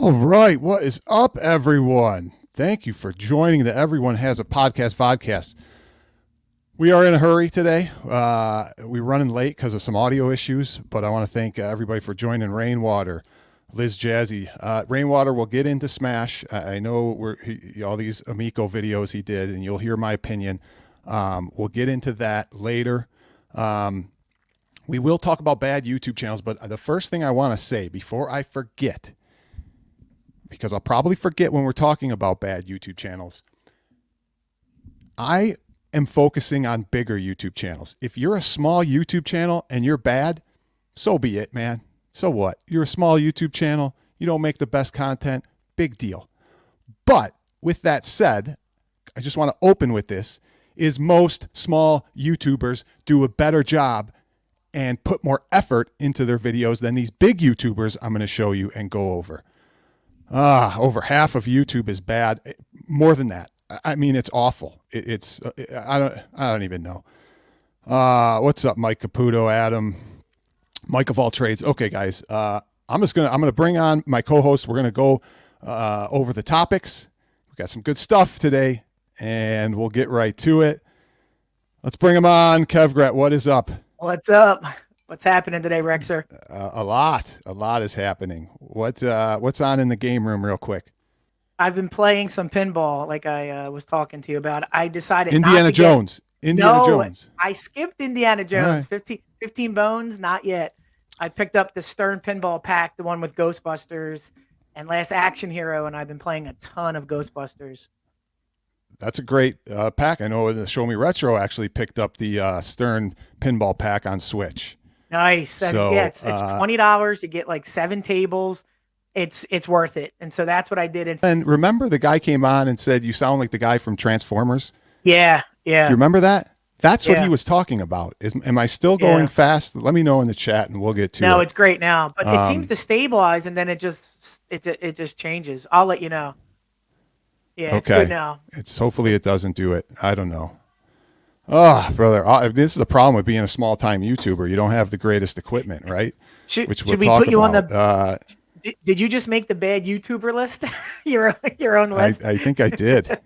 All right. What is up, everyone? Thank you for joining the Everyone Has a Podcast Vodcast. We are in a hurry today. We're running late because of some audio issues, but I want to thank everybody for joining Rainwater, Liz Jazzy. Rainwater will get into Smash. I know all these Amico videos he did, and you'll hear my opinion. We'll get into that later. We will talk about bad YouTube channels, but the first thing I want to say before I forget, because I'll probably forget when we're talking about bad YouTube channels, I am focusing on bigger YouTube channels. If you're a small YouTube channel and you're bad, so be it, man. So what? You're a small YouTube channel. You don't make the best content. Big deal. But with that said, I just want to open with this, is most small YouTubers do a better job and put more effort into their videos than these big YouTubers I'm going to show you and go over. Over half of YouTube is bad. More than that. I mean, it's awful. I don't even know. What's up, Mike Caputo, Adam, Mike of all trades. Okay, guys. I'm gonna bring on my co-host. We're gonna go over the topics. We got some good stuff today, and we'll get right to it. Let's bring him on. Gret, what is up? What's up? What's happening today, Rexer? A lot is happening. What's on in the game room real quick? I've been playing some pinball like I was talking to you about. I decided Indiana Jones. I skipped Indiana Jones. Right. 15 bones, not yet. I picked up the Stern pinball pack, the one with Ghostbusters and Last Action Hero, and I've been playing a ton of Ghostbusters. That's a great pack. I know the Show Me Retro actually picked up the Stern pinball pack on Switch. Nice. It's $20. You get like 7 tables. It's worth it. And so that's what I did. And remember the guy came on and said, you sound like the guy from Transformers. Yeah. You remember that? That's what he was talking about. Am I still going fast? Let me know in the chat and we'll get to it. No, it's great now. But it seems to stabilize and then it just changes. I'll let you know. Yeah, it's good now. Hopefully it doesn't do it. I don't know. Oh, brother, this is the problem with being a small-time YouTuber. You don't have the greatest equipment, right? Should we put you on the... Did you just make the bad YouTuber list? your own list? I think I did.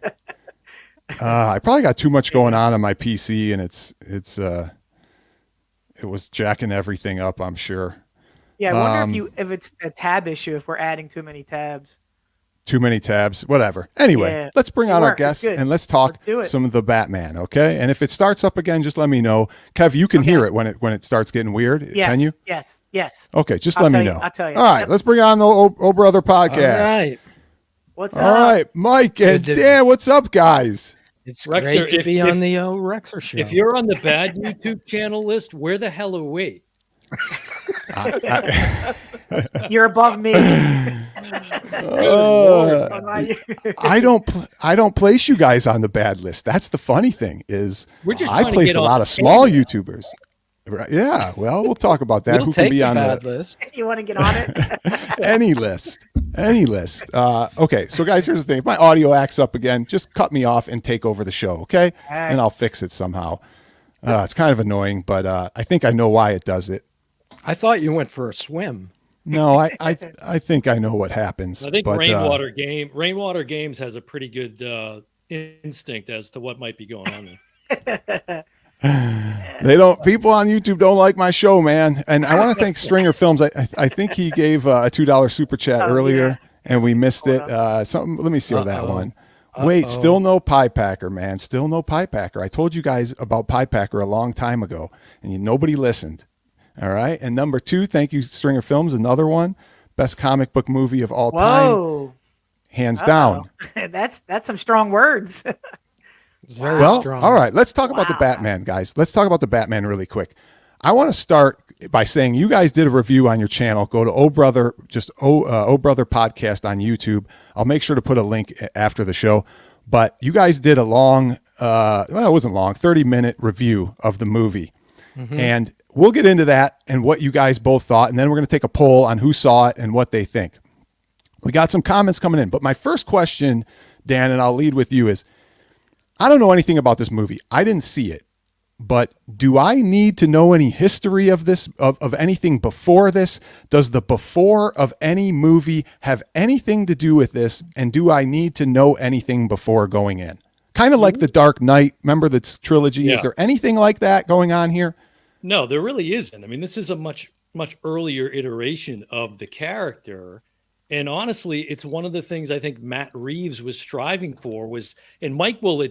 I probably got too much going on my PC, and it was jacking everything up, I'm sure. Yeah, I wonder if it's a tab issue, if we're adding too many tabs. Too many tabs, whatever. Anyway, let's bring on our guests and let's talk some of the Batman, okay? And if it starts up again, just let me know. Kev, you can hear it when it starts getting weird. Yes, can you? Yes. Okay, just let me know. I'll tell you. All right, let's bring on the Oh Brother podcast. All right. What's up? All right, Mike and Dan, what's up, guys? It's great to be on the Rexer show. If you're on the bad YouTube channel list, where the hell are we? You're above me. I don't place you guys on the bad list. That's the funny thing is I place a lot of small YouTubers. Right? Yeah, well, we'll talk about that. Who can be on the list? You want to get on it? Any list. Okay, so guys, here's the thing. If my audio acts up again, just cut me off and take over the show, okay? Right. And I'll fix it somehow. It's kind of annoying, but I think I know why it does it. I thought you went for a swim. No, I think I know what happens. I think Rainwater Games has a pretty good instinct as to what might be going on there. People on YouTube don't like my show, man. And I want to thank Stringer Films. I think he gave a $2 super chat earlier and we missed it. Let me see that one. Wait, still no Pie Packer, man. Still no Pie Packer. I told you guys about Pie Packer a long time ago and nobody listened. All right. And number 2, thank you, Stringer Films. Another one. Best comic book movie of all time. Hands down. That's some strong words. Very strong. All right. Let's talk about the Batman, guys. Let's talk about the Batman really quick. I want to start by saying you guys did a review on your channel. Go to Oh Brother Podcast on YouTube. I'll make sure to put a link after the show. But you guys did a long, it wasn't long, 30-minute review of the movie. Mm-hmm. And we'll get into that and what you guys both thought. And then we're going to take a poll on who saw it and what they think. We got some comments coming in. But my first question, Dan, and I'll lead with you, is I don't know anything about this movie. I didn't see it. but do I need to know any history of this, of anything before this? Does the before of any movie have anything to do with this? And do I need to know anything before going in? Kind of like The Dark Knight. Remember the trilogy? Yeah. Is there anything like that going on here? No, there really isn't. I mean, this is a much earlier iteration of the character. And honestly, it's one of the things I think Matt Reeves was striving for was, and Mike will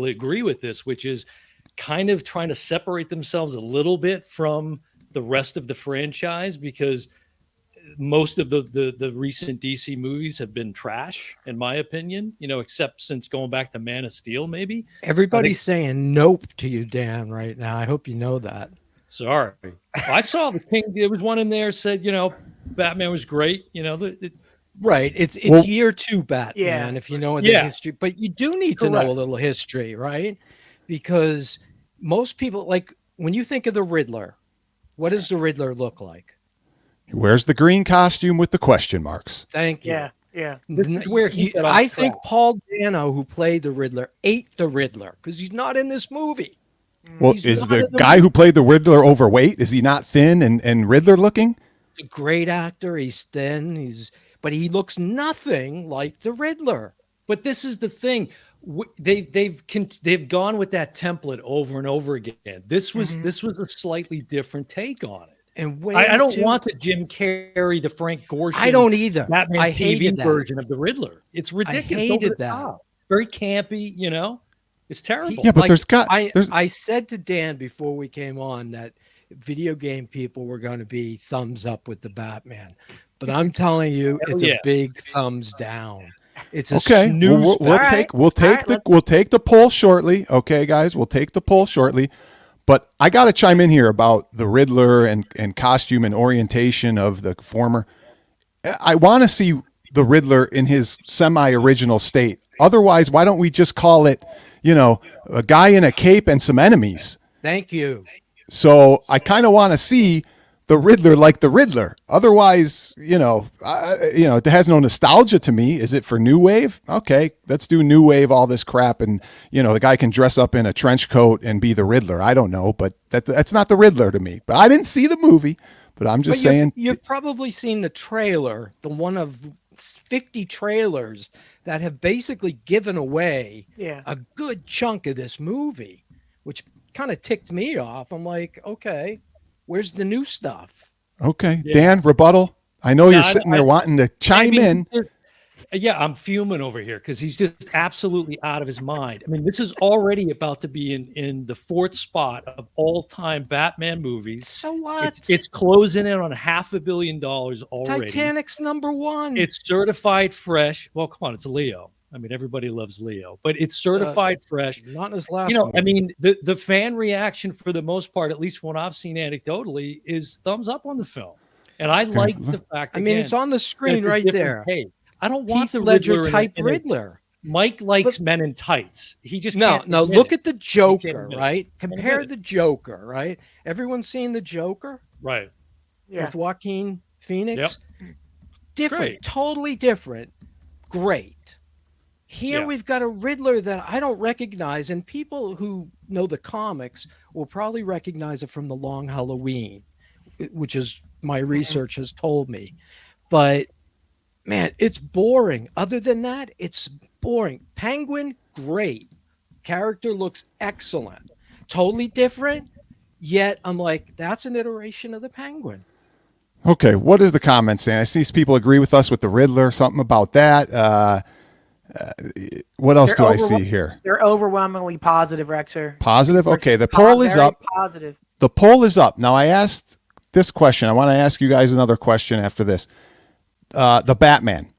agree with this, which is kind of trying to separate themselves a little bit from the rest of the franchise, because most of the recent DC movies have been trash, in my opinion, except since going back to Man of Steel, maybe. Everybody's saying nope to you, Dan, right now. I hope you know that. Sorry. I saw the King. There was one in there said, Batman was great. Right. It's year 2 Batman, if you know the history. But you do need to know a little history, right? Because most people, like, when you think of the Riddler, what does the Riddler look like? He wears the green costume with the question marks. Thank you. Yeah. I think Paul Dano, who played the Riddler, ate the Riddler because he's not in this movie. Well, is the guy who played the Riddler overweight? Is he not thin and Riddler looking? He's a great actor. He's thin. But he looks nothing like the Riddler. But this is the thing. They've gone with that template over and over again. This was a slightly different take on it. And I don't want the Jim Carrey, the Frank Gorshin. I don't either. Batman TV version of the Riddler. It's ridiculous. I hated that. Very campy. It's terrible. Yeah, but I said to Dan before we came on that video game people were going to be thumbs up with the Batman, but I'm telling you, it's a big thumbs down. It's a snooze. We'll take the poll shortly. Okay, guys, we'll take the poll shortly. But I got to chime in here about the Riddler and costume and orientation of the former. I want to see the Riddler in his semi-original state. Otherwise, why don't we just call it, a guy in a cape and some enemies? Thank you. So I kind of want to see the Riddler like the Riddler. Otherwise, it has no nostalgia to me. Is it for New Wave? Okay, let's do New Wave, all this crap. And, the guy can dress up in a trench coat and be the Riddler. I don't know, but that's not the Riddler to me. But I didn't see the movie, but I'm just saying. You've probably seen the trailer, the one of 50 trailers that have basically given away a good chunk of this movie, which kind of ticked me off. I'm like, okay, where's the new stuff? Okay. Dan, rebuttal. I know you're sitting there wanting to chime in. Yeah, I'm fuming over here because he's just absolutely out of his mind. I mean, this is already about to be in the 4th spot of all-time Batman movies. So what? It's closing in on $500 million already. Titanic's #1. It's certified fresh. Well, come on, it's Leo. I mean, everybody loves Leo, but it's certified fresh. Not in his last movie. I mean, the fan reaction for the most part, at least what I've seen anecdotally, is thumbs up on the film. And I like the fact, again, it's on the screen right there. Hey, I don't want the Ledger type Riddler. Mike likes men in tights. He just no. Look at the Joker, right? Compare the Joker, right? Everyone's seen the Joker, right? Yeah. With Joaquin Phoenix. Yep. Different, great. Totally different. Great. Here we've got a Riddler that I don't recognize, and people who know the comics will probably recognize it from The Long Halloween, which is my research has told me. But man, it's boring. Other than that, it's boring. Penguin, great. Character looks excellent. Totally different, yet I'm like, that's an iteration of the Penguin. Okay, what is the comment saying? I see people agree with us with the Riddler, something about that. What else do I see here? They're overwhelmingly positive, Rexer. Positive? Okay, the poll is up. Positive. The poll is up. Now, I asked this question. I want to ask you guys another question after this. The Batman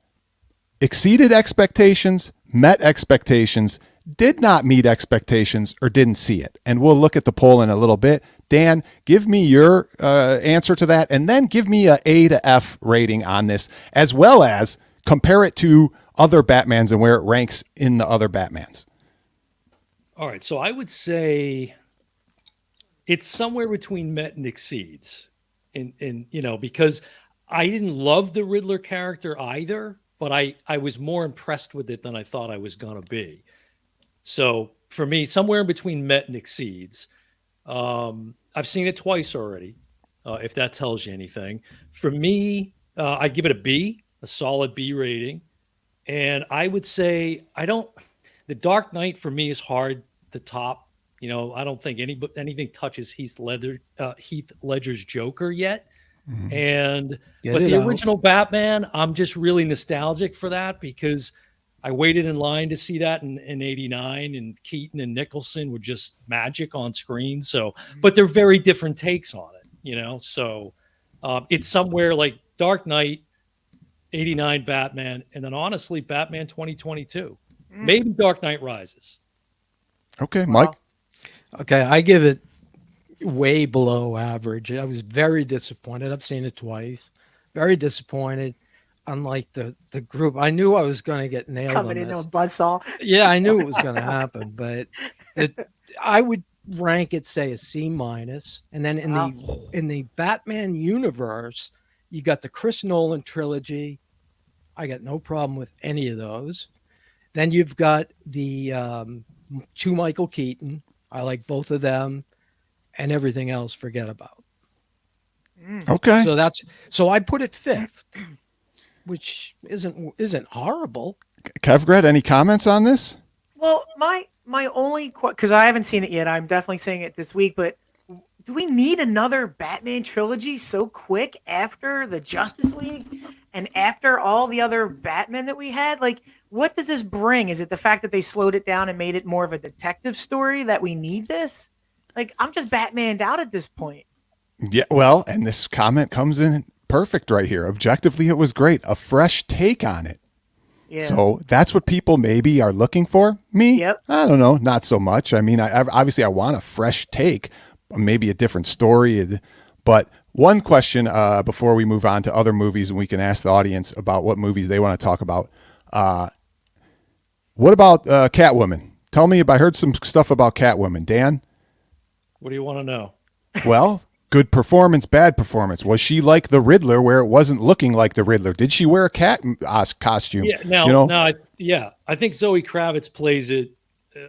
exceeded expectations, met expectations, did not meet expectations, or didn't see it. And we'll look at the poll in a little bit. Dan, give me your answer to that, and then give me a A to F rating on this, as well as compare it to other Batmans and where it ranks in the other Batmans. All right. So I would say it's somewhere between met and exceeds. And because I didn't love the Riddler character either, but I was more impressed with it than I thought I was going to be. So for me, somewhere in between met and exceeds. I've seen it twice already, if that tells you anything. For me, I give it a B, a solid B rating. And I would say the Dark Knight for me is hard to top. You know, I don't think anything touches Heath Ledger's Joker yet. But the original Batman, I'm just really nostalgic for that because I waited in line to see that in 89, and Keaton and Nicholson were just magic on screen. So, but they're very different takes on it, you know? So it's somewhere like Dark Knight, 89 Batman, and then honestly, Batman 2022. Maybe Dark Knight Rises. Okay, Mike. Okay, I give it way below average. I was very disappointed. I've seen it twice. Very disappointed. Unlike the group, I knew I was going to get nailed Coming on into a this. buzzsaw. Yeah, I knew it was going to happen, but I would rank it, say, a C minus. And then in the Batman universe, you got the Chris Nolan trilogy. I got no problem with any of those. Then you've got the two Michael Keaton. I like both of them, and everything else, forget about. Okay. So I put it fifth, which isn't horrible. Kev, Gret, any comments on this? Well, my only because I haven't seen it yet. I'm definitely seeing it this week. But do we need another Batman trilogy so quick after the Justice League and after all the other Batman that we had? Like, what does this bring? Is it the fact that they slowed it down and made it more of a detective story that we need this? Like, I'm just Batmaned out at this point. Yeah, well, and this comment comes in perfect right here. Objectively, it was great. A fresh take on it. Yeah. So that's what people maybe are looking for. Me? Yep. I don't know. Not so much. I mean, obviously I want a fresh take, maybe a different story. But one question before we move on to other movies, and we can ask the audience about what movies they want to talk about. What about Catwoman? Tell me, I heard some stuff about Catwoman. Dan? What do you want to know? Well, good performance, bad performance. Was she like the Riddler where it wasn't looking like the Riddler? Did she wear a cat costume? Yeah, I think Zoe Kravitz plays it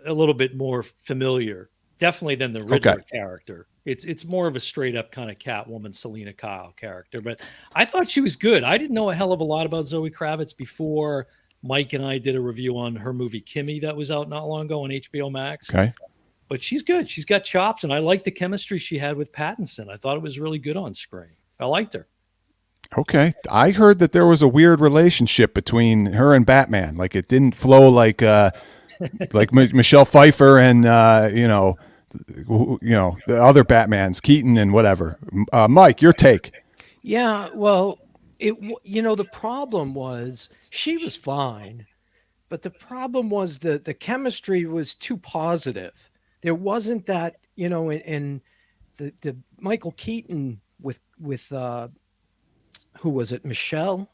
a little bit more familiar, definitely than the Riddler character. It's more of a straight up kind of Catwoman, Selena Kyle character. But I thought she was good. I didn't know a hell of a lot about Zoe Kravitz before Mike and I did a review on her movie Kimmy that was out not long ago on HBO Max. Okay. But she's good. She's got chops, and I like the chemistry she had with Pattinson. I thought it was really good on screen. I liked her. Okay. I heard that there was a weird relationship between her and Batman. Like it didn't flow like Michelle Pfeiffer and the other Batmans, Keaton and whatever. Mike, your take. Yeah, well, the problem was she was fine, but the problem was the chemistry was too positive. There wasn't that, in the Michael Keaton with who was it? Michelle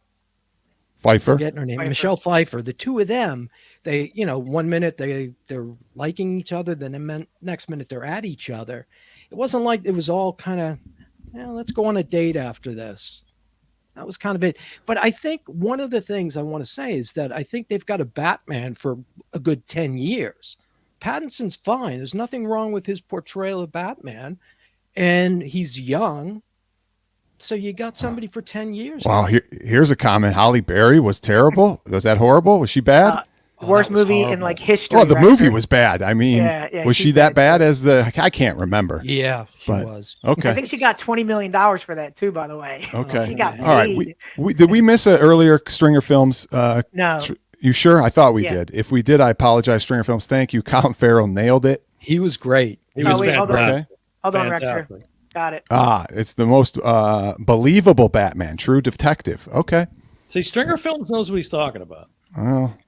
Pfeiffer. Forgetting her name. Michelle Pfeiffer. The two of them, they, 1 minute they're liking each other, then the next minute they're at each other. It wasn't like it was all kind of, let's go on a date after this. That was kind of it. But I think one of the things I want to say is that I think they've got a Batman for a good 10 years. Pattinson's fine. There's nothing wrong with his portrayal of Batman. And he's young. So you got somebody for 10 years. Wow. Here's a comment. Halle Berry was terrible. Was that horrible? Was she bad? Worst movie in like history. Oh, the movie was bad. I mean, was she that bad as I can't remember. Yeah, she was. Okay. I think she got $20 million for that too, by the way. Okay. She got paid. All right. Did we miss an earlier Stringer Films? No. You sure? I thought we did. If we did, I apologize. Stringer Films. Thank you. Colin Farrell nailed it. He was great. He was Hold on, fantastic. Rexer. Got it. It's the most believable Batman, true detective. Okay. See, Stringer Films knows what he's talking about. Well,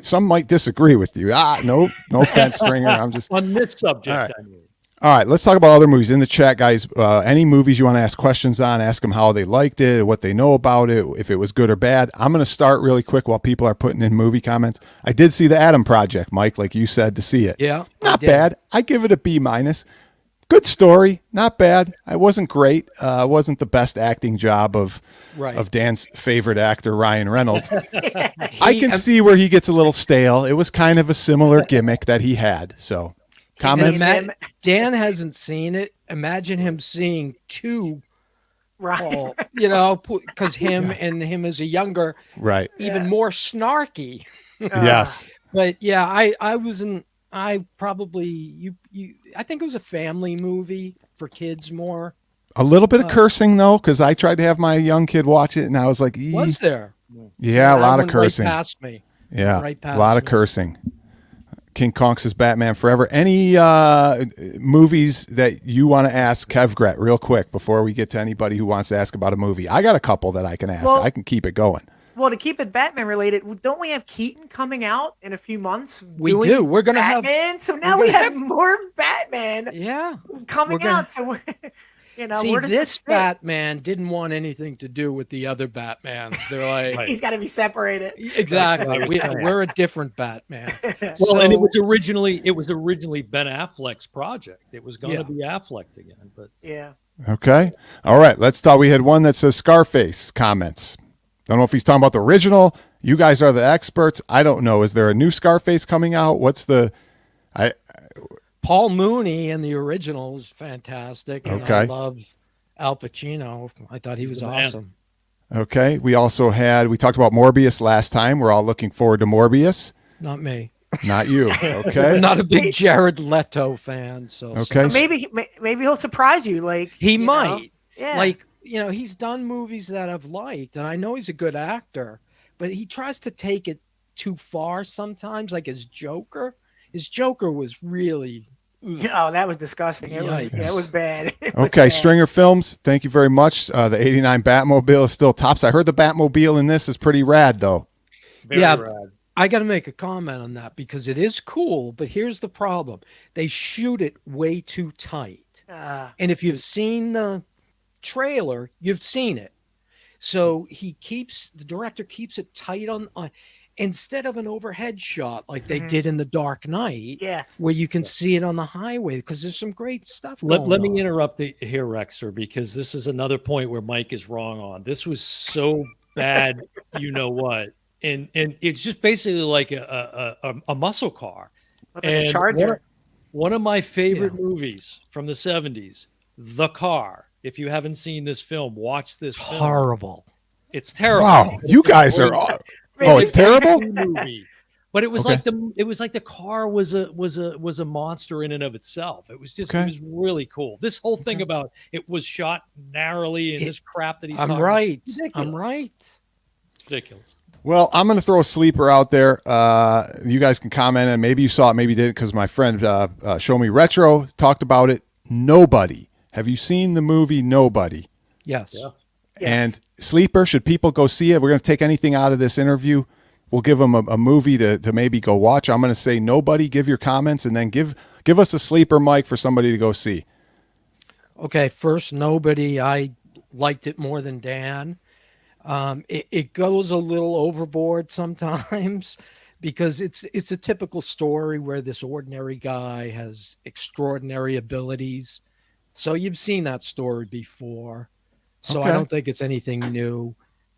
some might disagree with you. No offense, Stringer. I'm just on this subject. All right. I mean. All right, let's talk about other movies in the chat, guys. Any movies you want to ask questions on, ask them how they liked it, what they know about it, if it was good or bad. I'm going to start really quick while people are putting in movie comments. I did see the Adam Project, Mike, like you said, to see it. Yeah. Not bad. I give it a B-. good story, not bad. I wasn't great. Wasn't the best acting job of Dan's favorite actor, Ryan Reynolds. I can see where he gets a little stale. It was kind of a similar gimmick that he had. So, comments? Dan hasn't seen it. Imagine him seeing two, Right. because and him as a younger, even more snarky. Yes. But yeah, I wasn't. I probably I think it was a family movie for kids more. A little bit of cursing though, because I tried to have my young kid watch it, and I was like, was there? Yeah, a lot of cursing. Right past me. Yeah, right past a lot of cursing. King Kong says Batman Forever. Any movies that you want to ask Kev Gret real quick before we get to anybody who wants to ask about a movie? I got a couple that I can ask. I can keep it going. Well, to keep it Batman related, don't we have Keaton coming out in a few months? We do. We're going to have Batman. So now we have more Batman. Yeah. Coming out. So, see, this Batman didn't want anything to do with the other Batmans. They're like, he's got to be separated. Exactly. We're a different Batman. Well, and it was originally Ben Affleck's project. It was going to be Affleck again, but yeah. Okay. All right. Let's talk. We had one that says Scarface comments. Don't know if he's talking about the original. You guys are the experts. I don't know. Is there a new Scarface coming out? What's the? Paul Mooney in the original was fantastic. And I love Al Pacino. I thought he was awesome. Okay. We talked about Morbius last time. We're all looking forward to Morbius. Not me. Not you. Okay. I'm not a big Jared Leto fan. So maybe he'll surprise you. Like he might. Yeah. Like, he's done movies that I've liked, and I know he's a good actor, but he tries to take it too far sometimes, like his Joker. His Joker was really... Oh, that was disgusting. It was bad. Okay, Stringer Films, thank you very much. The 89 Batmobile is still tops. I heard the Batmobile in this is pretty rad, though. Very rad. I got to make a comment on that because it is cool, but here's the problem. They shoot it way too tight. And if you've seen the trailer, you've seen it. So the director keeps it tight on instead of an overhead shot like they did in The Dark Knight, where you can see it on the highway, because there's some great stuff going on. Let me interrupt here, Rexer, because this is another point where Mike is wrong on. This was so bad, you know what? And it's just basically like a muscle car. Like a Charger. One of my favorite movies from the 70s, The Car. If you haven't seen this film, watch this film. Horrible. It's terrible. Wow, you guys are... Oh, it's terrible. Movie. But it was like the car was a monster in and of itself. It was just it was really cool. This whole thing about it was shot narrowly and this crap that he's talking about. I'm right. It's ridiculous. Well, I'm going to throw a sleeper out there. You guys can comment, and maybe you saw it, maybe you didn't, because my friend Show Me Retro talked about it. Nobody. Have you seen the movie Nobody? Yes. Yeah. And sleeper, should people go see it? We're going to take anything out of this interview. We'll give them a movie to maybe go watch. I'm going to say Nobody, give your comments, and then give us a sleeper, Mike, for somebody to go see. Okay, first, Nobody. I liked it more than Dan. It goes a little overboard sometimes because it's a typical story where this ordinary guy has extraordinary abilities. So you've seen that story before. So I don't think it's anything new.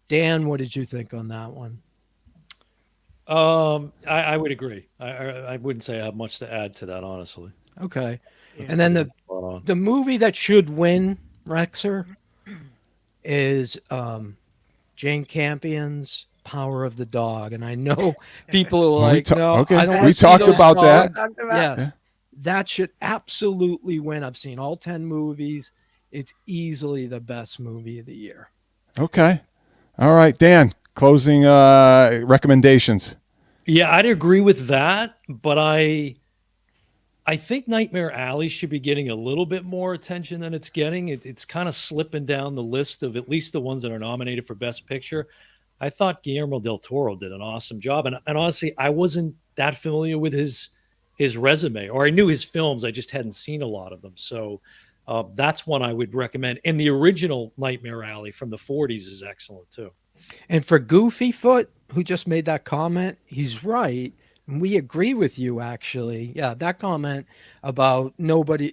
Dan, what did you think on that one? I would agree. I wouldn't say I have much to add to that, honestly. Okay. And then the movie that should win, Rexer, is Jane Campion's Power of the Dog. And I know people are like, no, I don't want to see talked those about dogs. that. Yes. Yeah. That should absolutely win. I've seen all 10 movies. It's easily the best movie of the year. Okay. All right, Dan, closing recommendations. Yeah, I'd agree with that, but I think Nightmare Alley should be getting a little bit more attention than it's getting. It's kind of slipping down the list of at least the ones that are nominated for Best Picture. I thought Guillermo del Toro did an awesome job, and honestly, I wasn't that familiar with his resume, or I knew his films. I just hadn't seen a lot of them, so that's one I would recommend. And the original Nightmare Alley from the 40s is excellent too. And for Goofy Foot, who just made that comment, he's right. We agree with you, actually. Yeah, that comment about nobody.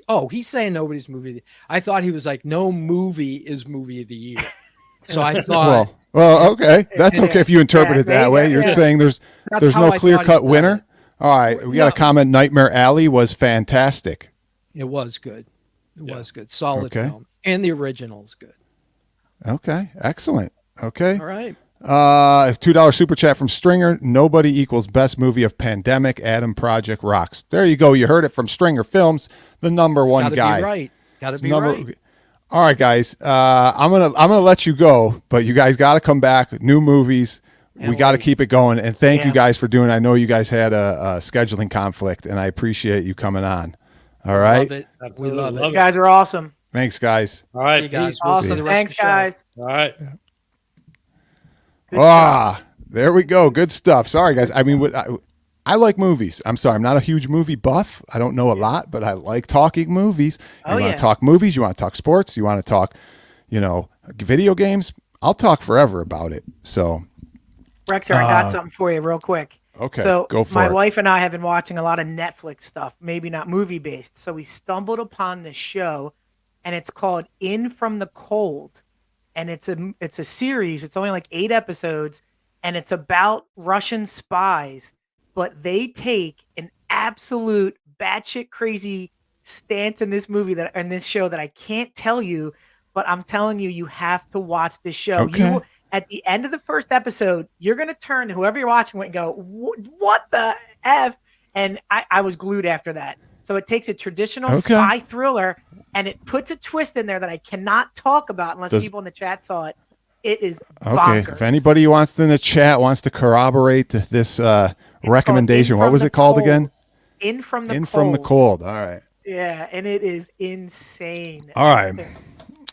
Oh, he's saying nobody's movie. I thought he was like, no movie is movie of the year. So I thought, well, okay, that's okay if you interpret it that way. You're saying there's no clear-cut winner. All right, we got a comment. Nightmare Alley was fantastic. It was good. It was good. Solid film, and the original's good. Okay, excellent. Okay, all right. $2 super chat from Stringer. Nobody equals best movie of pandemic. Adam Project rocks. There you go. You heard it from Stringer Films, the number one guy. Gotta be right. All right, guys. I'm gonna let you go, but you guys got to come back. New movies. We got to keep it going. And thank you guys for doing it. I know you guys had a scheduling conflict, and I appreciate you coming on. All right. We love it. You guys are awesome. Thanks, guys. All right, you guys. Awesome. Thanks, guys. All right. There we go. Good stuff. Sorry, guys. I mean, I like movies. I'm sorry. I'm not a huge movie buff. I don't know a lot, but I like talking movies. You want to talk movies? You want to talk sports? You want to talk, video games? I'll talk forever about it. So, Rexer, I got something for you real quick. Okay, so go for my it. wife and I have been watching a lot of Netflix stuff, maybe not movie based. So we stumbled upon this show, and it's called In From the Cold, and it's a series. It's only like 8 episodes, and it's about Russian spies, but they take an absolute batshit crazy stance in this this show that I can't tell you, but I'm telling you, you have to watch this show. Okay. At the end of the first episode, you're going to turn to whoever you're watching and go, what the F? And I was glued after that. So it takes a traditional spy thriller and it puts a twist in there that I cannot talk about unless people in the chat saw it. It is bonkers. If anybody in the chat wants to corroborate this recommendation, what was it called again? In From the Cold. All right. Yeah, and it is insane. All right.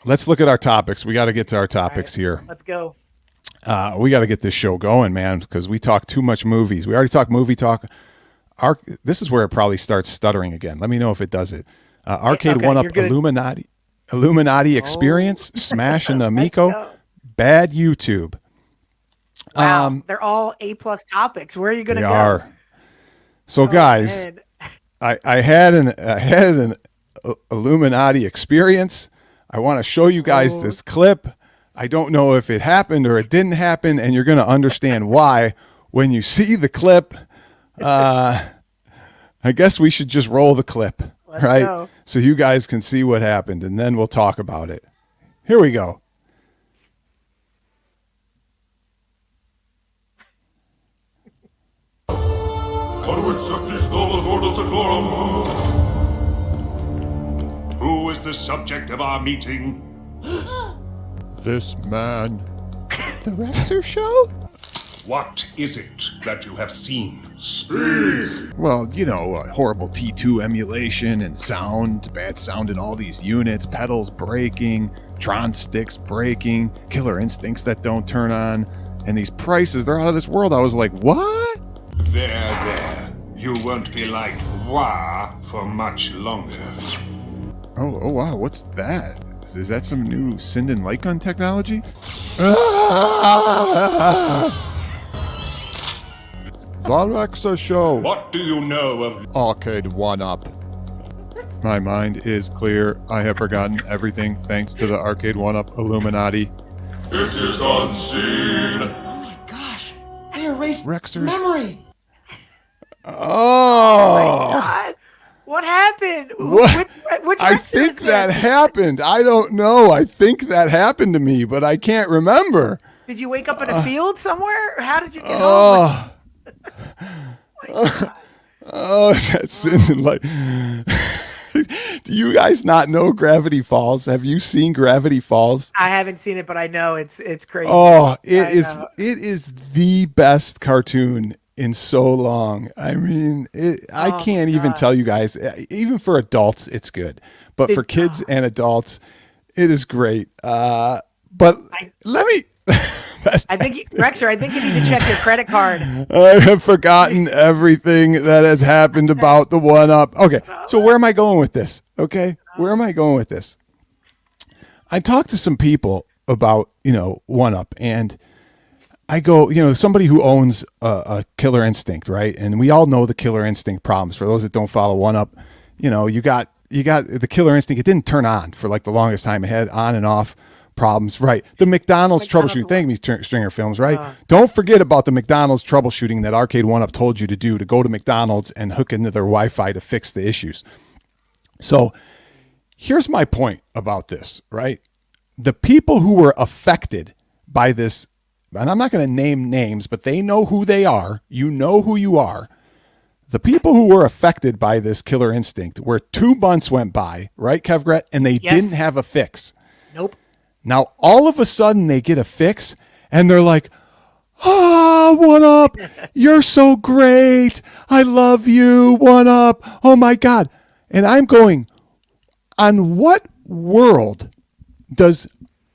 Let's look at our topics. We got to get to our topics here. Let's go. We got to get this show going, man, because we talk too much movies. We already talked movie talk. This is where it probably starts stuttering again. Let me know if it does it. Arcade 1UP Illuminati Experience, Smash and the Amico, Bad YouTube. Wow, they're all A+ topics. Where are you going to go? They are. So, guys, I had an Illuminati experience. I want to show you guys this clip. I don't know if it happened or it didn't happen, and you're going to understand why when you see the clip. I guess we should just roll the clip, right? Go. So you guys can see what happened, and then we'll talk about it. Here we go. Who is the subject of our meeting? This man. The Rexer Show? What is it that you have seen? Speak! Well, horrible T2 emulation and sound, bad sound in all these units, pedals breaking, Tron sticks breaking, killer instincts that don't turn on, and these prices, they're out of this world. I was like, what? There. You won't be like moi for much longer. Oh wow, what's that? Is that some new Sinden light gun technology? The Rexer Show. What do you know of Arcade 1UP? My mind is clear. I have forgotten everything thanks to the Arcade 1UP Illuminati. It is unseen. Oh my gosh. They erased Rexer's memory. Oh my God. What happened? What? Which I think that happened. I don't know. I think that happened to me, but I can't remember. Did you wake up in a field somewhere? Or how did you get home? That's Sinden light. Do you guys not know Gravity Falls? Have you seen Gravity Falls? I haven't seen it, but I know it's crazy. Oh, it is the best cartoon in so long. I mean, I can't even tell you guys. Even for adults, it's good, but for kids and adults, it is great. But let me. Rexer, I think you need to check your credit card. I have forgotten everything that has happened about the 1UP. Okay, so where am I going with this? Okay, where am I going with this? I talked to some people about 1UP, and I go, somebody who owns a Killer Instinct, right? And we all know the Killer Instinct problems. For those that don't follow 1UP, you got the Killer Instinct. It didn't turn on for like the longest time. It had on and off problems, right? The McDonald's troubleshooting thing, these Stringer Films, right? Don't forget about the McDonald's troubleshooting that Arcade 1UP told you to do, to go to McDonald's and hook into their Wi-Fi to fix the issues. So here's my point about this, right? The people who were affected by this, and I'm not going to name names, but they know who they are. You know who you are. The people who were affected by this Killer Instinct, where 2 months went by, right, Kev Gret, and they didn't have a fix. Nope. Now, all of a sudden, they get a fix, and they're like, 1UP, you're so great. I love you, 1UP. Oh, my God. And I'm going, on what world does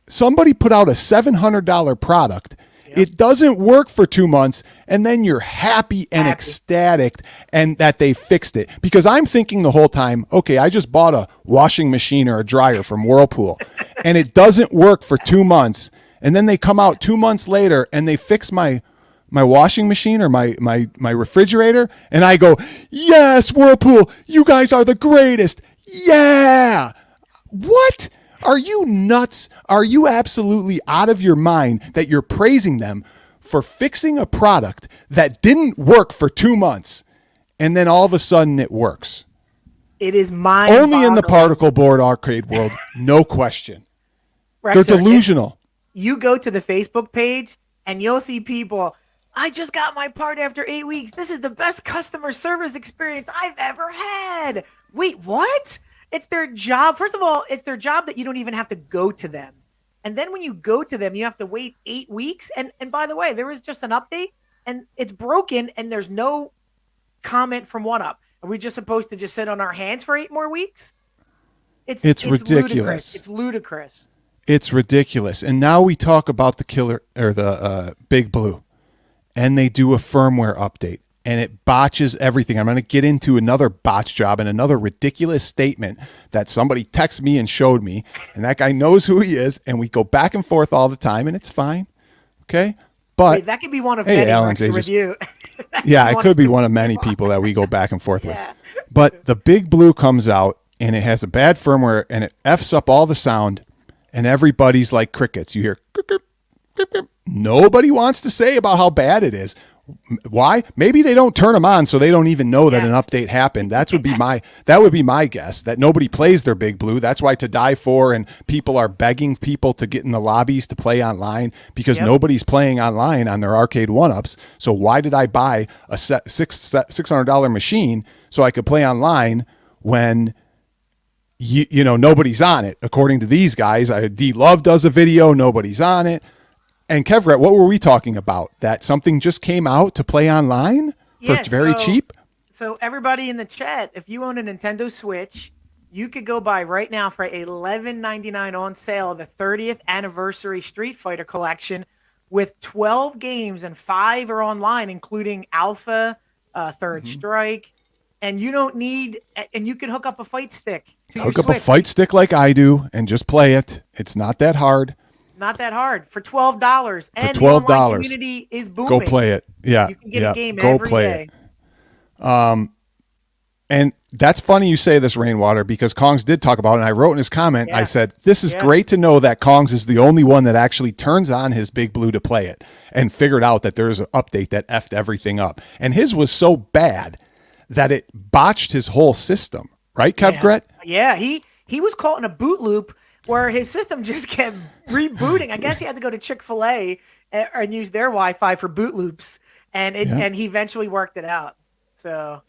somebody put out a $700 product? It doesn't work for 2 months, and then you're happy and ecstatic and that they fixed it. Because I'm thinking the whole time, okay, I just bought a washing machine or a dryer from Whirlpool, and it doesn't work for 2 months. And then they come out 2 months later and they fix my washing machine or my refrigerator, and I go, yes, Whirlpool, you guys are the greatest. Yeah. What? Are you nuts? Are you absolutely out of your mind that you're praising them for fixing a product that didn't work for 2 months and then all of a sudden it works? It is mind-boggling. Only in the particle board arcade world, no question. Rexer, they're delusional. You go to the Facebook page and you'll see people, I just got my part after 8 weeks. This is the best customer service experience I've ever had. Wait, what? It's their job. First of all, it's their job that you don't even have to go to them. And then when you go to them, you have to wait 8 weeks. And by the way, there was just an update and it's broken and there's no comment from 1UP. Are we just supposed to just sit on our hands for 8 more weeks? It's ridiculous. It's ludicrous. It's ridiculous. And now we talk about the Killer or the Big Blue, and they do a firmware update. And it botches everything. I'm going to get into another botch job and another ridiculous statement that somebody texted me and showed me. And that guy knows who he is. And we go back and forth all the time, and it's fine. Okay? But wait, that could be one of many Rexer with you. Yeah, it could be one of many people that we go back and forth with. But the Big Blue comes out, and it has a bad firmware, and it F's up all the sound, and everybody's like crickets. You hear, nobody wants to say about how bad it is. Why? Maybe they don't turn them on, so they don't even know that an update happened. That would be my guess, that nobody plays their Big Blue. That's why To Die For and people are begging people to get in the lobbies to play online because nobody's playing online on their arcade 1UPs. So why did I buy a $600 machine so I could play online when nobody's on it? According to these guys, D Love does a video, nobody's on it. And Kevret, what were we talking about? That something just came out to play online for very cheap? So everybody in the chat, if you own a Nintendo Switch, you could go buy right now for $11.99 on sale the 30th anniversary Street Fighter collection with 12 games and 5 are online, including Alpha, Third Strike. And you don't need, and you can hook up a fight stick to your Switch. Hook up a fight stick like I do and just play it. It's not that hard. Not that hard for $12, and $12, the online community is booming. Go play it. Yeah, you can get a game go every play day. It. And that's funny you say this, Rainwater, because Kongs did talk about it. And I wrote in his comment, I said, "This is great to know that Kongs is the only one that actually turns on his Big Blue to play it, and figured out that there's an update that effed everything up. And his was so bad that it botched his whole system, right, Kev Gret? Yeah, he was caught in a boot loop where his system just kept rebooting. I guess he had to go to Chick-fil-A and use their Wi-Fi for boot loops, and he eventually worked it out. So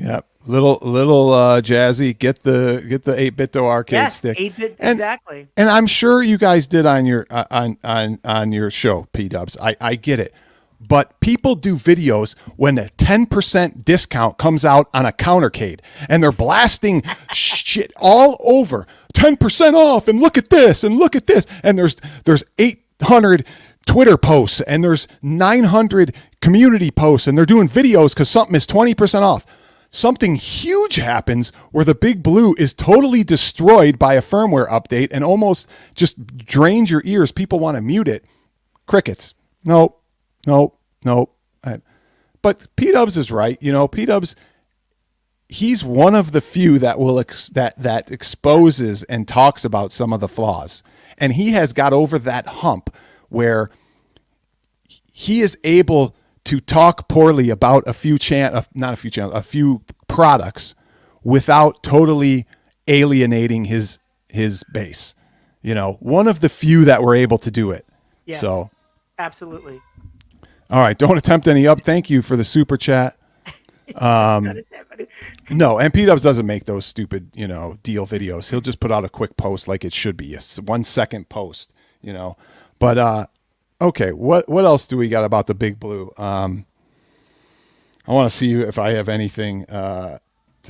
little Jazzy, get the 8-bit arcade stick. 8-bit, exactly. And I'm sure you guys did on your on your show, P-Dubs. I get it. But people do videos when a 10% discount comes out on a countercade, and they're blasting shit all over. 10% off, and look at this, and look at this. And there's 800 Twitter posts, and there's 900 community posts, and they're doing videos because something is 20% off. Something huge happens where the Big Blue is totally destroyed by a firmware update and almost just drains your ears. People want to mute it. Crickets. Nope. Nope. But P-Dubs is right. You know, P-Dubs, he's one of the few that will that exposes and talks about some of the flaws. And he has got over that hump where he is able to talk poorly about a few products without totally alienating his base. You know, one of the few that were able to do it. Yes, so absolutely. All right, don't attempt any up. Thank you for the super chat. No, and P-Dubs doesn't make those stupid, you know, deal videos. He'll just put out a quick post like it should be, a 1 second post, you know. But okay, what else do we got about the Big Blue? I want to see if I have anything to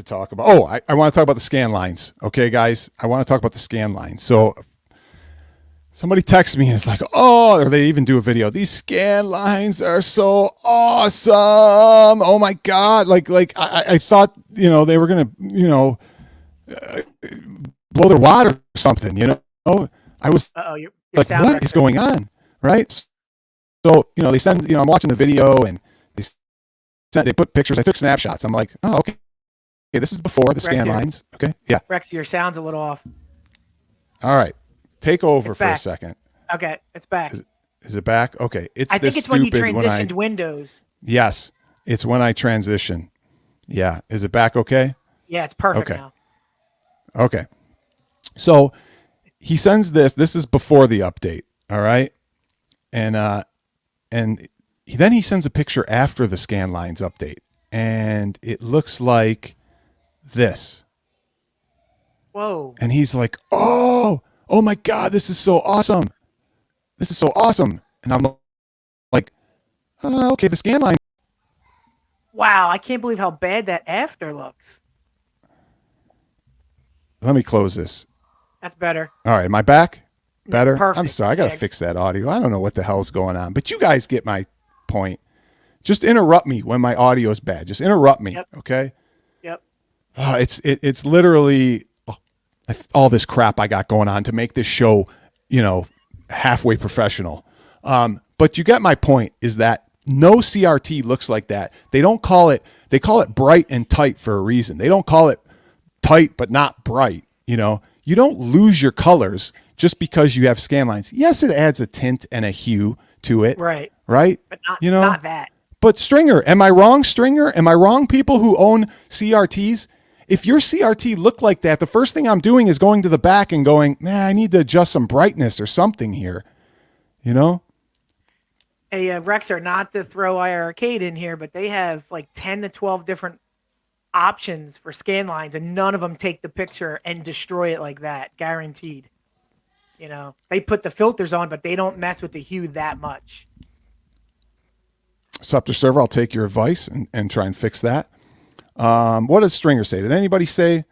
talk about. Oh, I want to talk about the scan lines. Okay, guys, I want to talk about the scan lines. So somebody texts me and it's like, oh, or they even do a video. These scan lines are so awesome. Oh my God. Like I thought, you know, they were going to, you know, blow their wad or something, you know? I was your like, what is going on? Right. So, you know, they send, you know, I'm watching the video and they put pictures. I took snapshots. I'm like, oh, okay. Okay. This is before the scan lines. Okay. Yeah. Rex, your sound's a little off. All right. Take over for a second. Okay, it's back. Is it back? Okay. I think it's when you transitioned Windows. Yes, it's when I transition. Yeah. Is it back okay? Yeah, it's perfect now. Okay. So he sends this. This is before the update. All right. And then he sends a picture after the scan lines update. And it looks like this. Whoa. And he's like, oh my God, this is so awesome. This is so awesome. And I'm like, okay, the scan line. Wow, I can't believe how bad that after looks. Let me close this. That's better. All right, am I back? Better? Perfect. I'm sorry, I got to fix that audio. I don't know what the hell's going on, but you guys get my point. Just interrupt me when my audio is bad. Just interrupt me, okay? Yep. It's literally all this crap I got going on to make this show, you know, halfway professional. But you get my point is that no CRT looks like that. They call it bright and tight for a reason. They don't call it tight but not bright. You know, you don't lose your colors just because you have scan lines. Yes, it adds a tint and a hue to it. Right. Right. But not, you know, not that. But Stringer, am I wrong, Stringer? Am I wrong, people who own CRTs? If your CRT looked like that, the first thing I'm doing is going to the back and going, man, I need to adjust some brightness or something here. You know? Hey, Rexer, not to throw IR Arcade in here, but they have like 10 to 12 different options for scan lines, and none of them take the picture and destroy it like that, guaranteed. You know, they put the filters on, but they don't mess with the hue that much. Scepter Server, I'll take your advice and try and fix that. What does Stringer say? Did anybody say?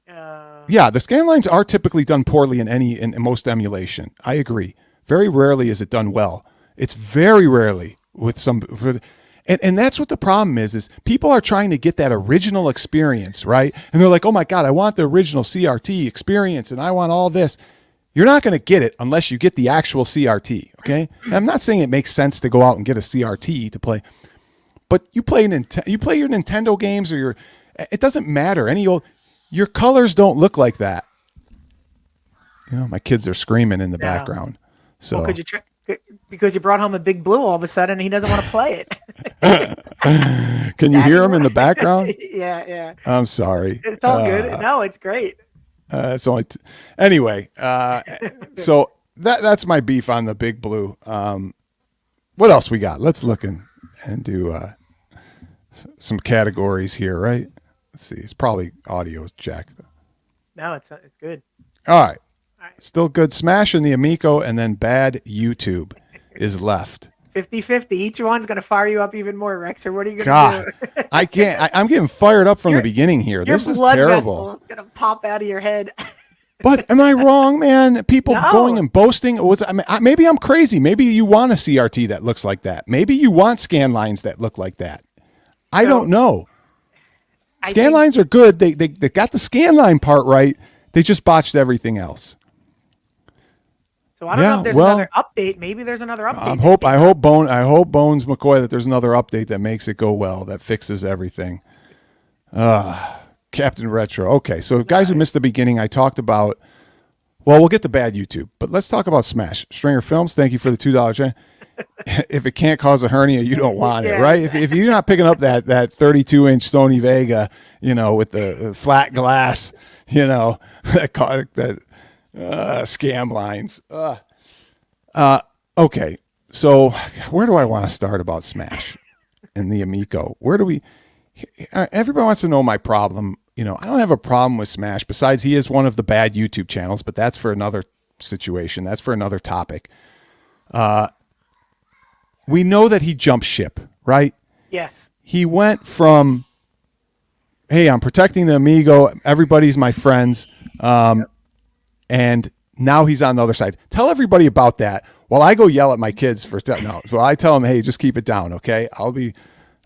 Yeah, the scan lines are typically done poorly in most emulation. I agree. Very rarely is it done well. It's very rarely with some, and that's what the problem is people are trying to get that original experience, right? And they're like, oh my God, I want the original CRT experience and I want all this. You're not going to get it unless you get the actual CRT. Okay. And I'm not saying it makes sense to go out and get a CRT to play, but you play your Nintendo games or it doesn't matter. Your colors don't look like that. You know, my kids are screaming in the background. So well, because you brought home a Big Blue all of a sudden and he doesn't want to play it. Can you hear him in the background? Yeah. I'm sorry. It's all good. No, it's great. It's only anyway. So that's my beef on the Big Blue. What else we got? Let's look and do some categories here, right? Let's see. It's probably audio jack. No, it's good. All right. Still good. Smash in the Amico, and then bad YouTube is left. 50-50. Each one's going to fire you up even more, Rex. Or what are you going to do? I can't. I'm getting fired up from the beginning here. This is terrible. Your blood vessel is going to pop out of your head. But am I wrong, man? People going and boasting. Maybe I'm crazy. Maybe you want a CRT that looks like that. Maybe you want scan lines that look like that. I don't know. Scan lines are good. They got the scan line part right. They just botched everything else. So I don't know if there's another update. Maybe there's another update. I hope Bones McCoy that there's another update that makes it go well, that fixes everything. Captain Retro. Okay, so guys who missed the beginning, I talked about. Well, we'll get to bad YouTube, but let's talk about Smash. Stringer Films, thank you for the $2. If it can't cause a hernia, you don't want it, right? If you're not picking up that 32-inch Sony Vega, with the flat glass, that scam lines. Okay, so where do I want to start about Smash and the Amico? Everybody wants to know my problem. I don't have a problem with Smash. Besides, he is one of the bad YouTube channels, but that's for another situation. That's for another topic. We know that he jumped ship, right? Yes. He went from, hey, I'm protecting the Amigo. Everybody's my friends. And now he's on the other side. Tell everybody about that while I go yell at my kids so I tell them, hey, just keep it down. Okay. I'll be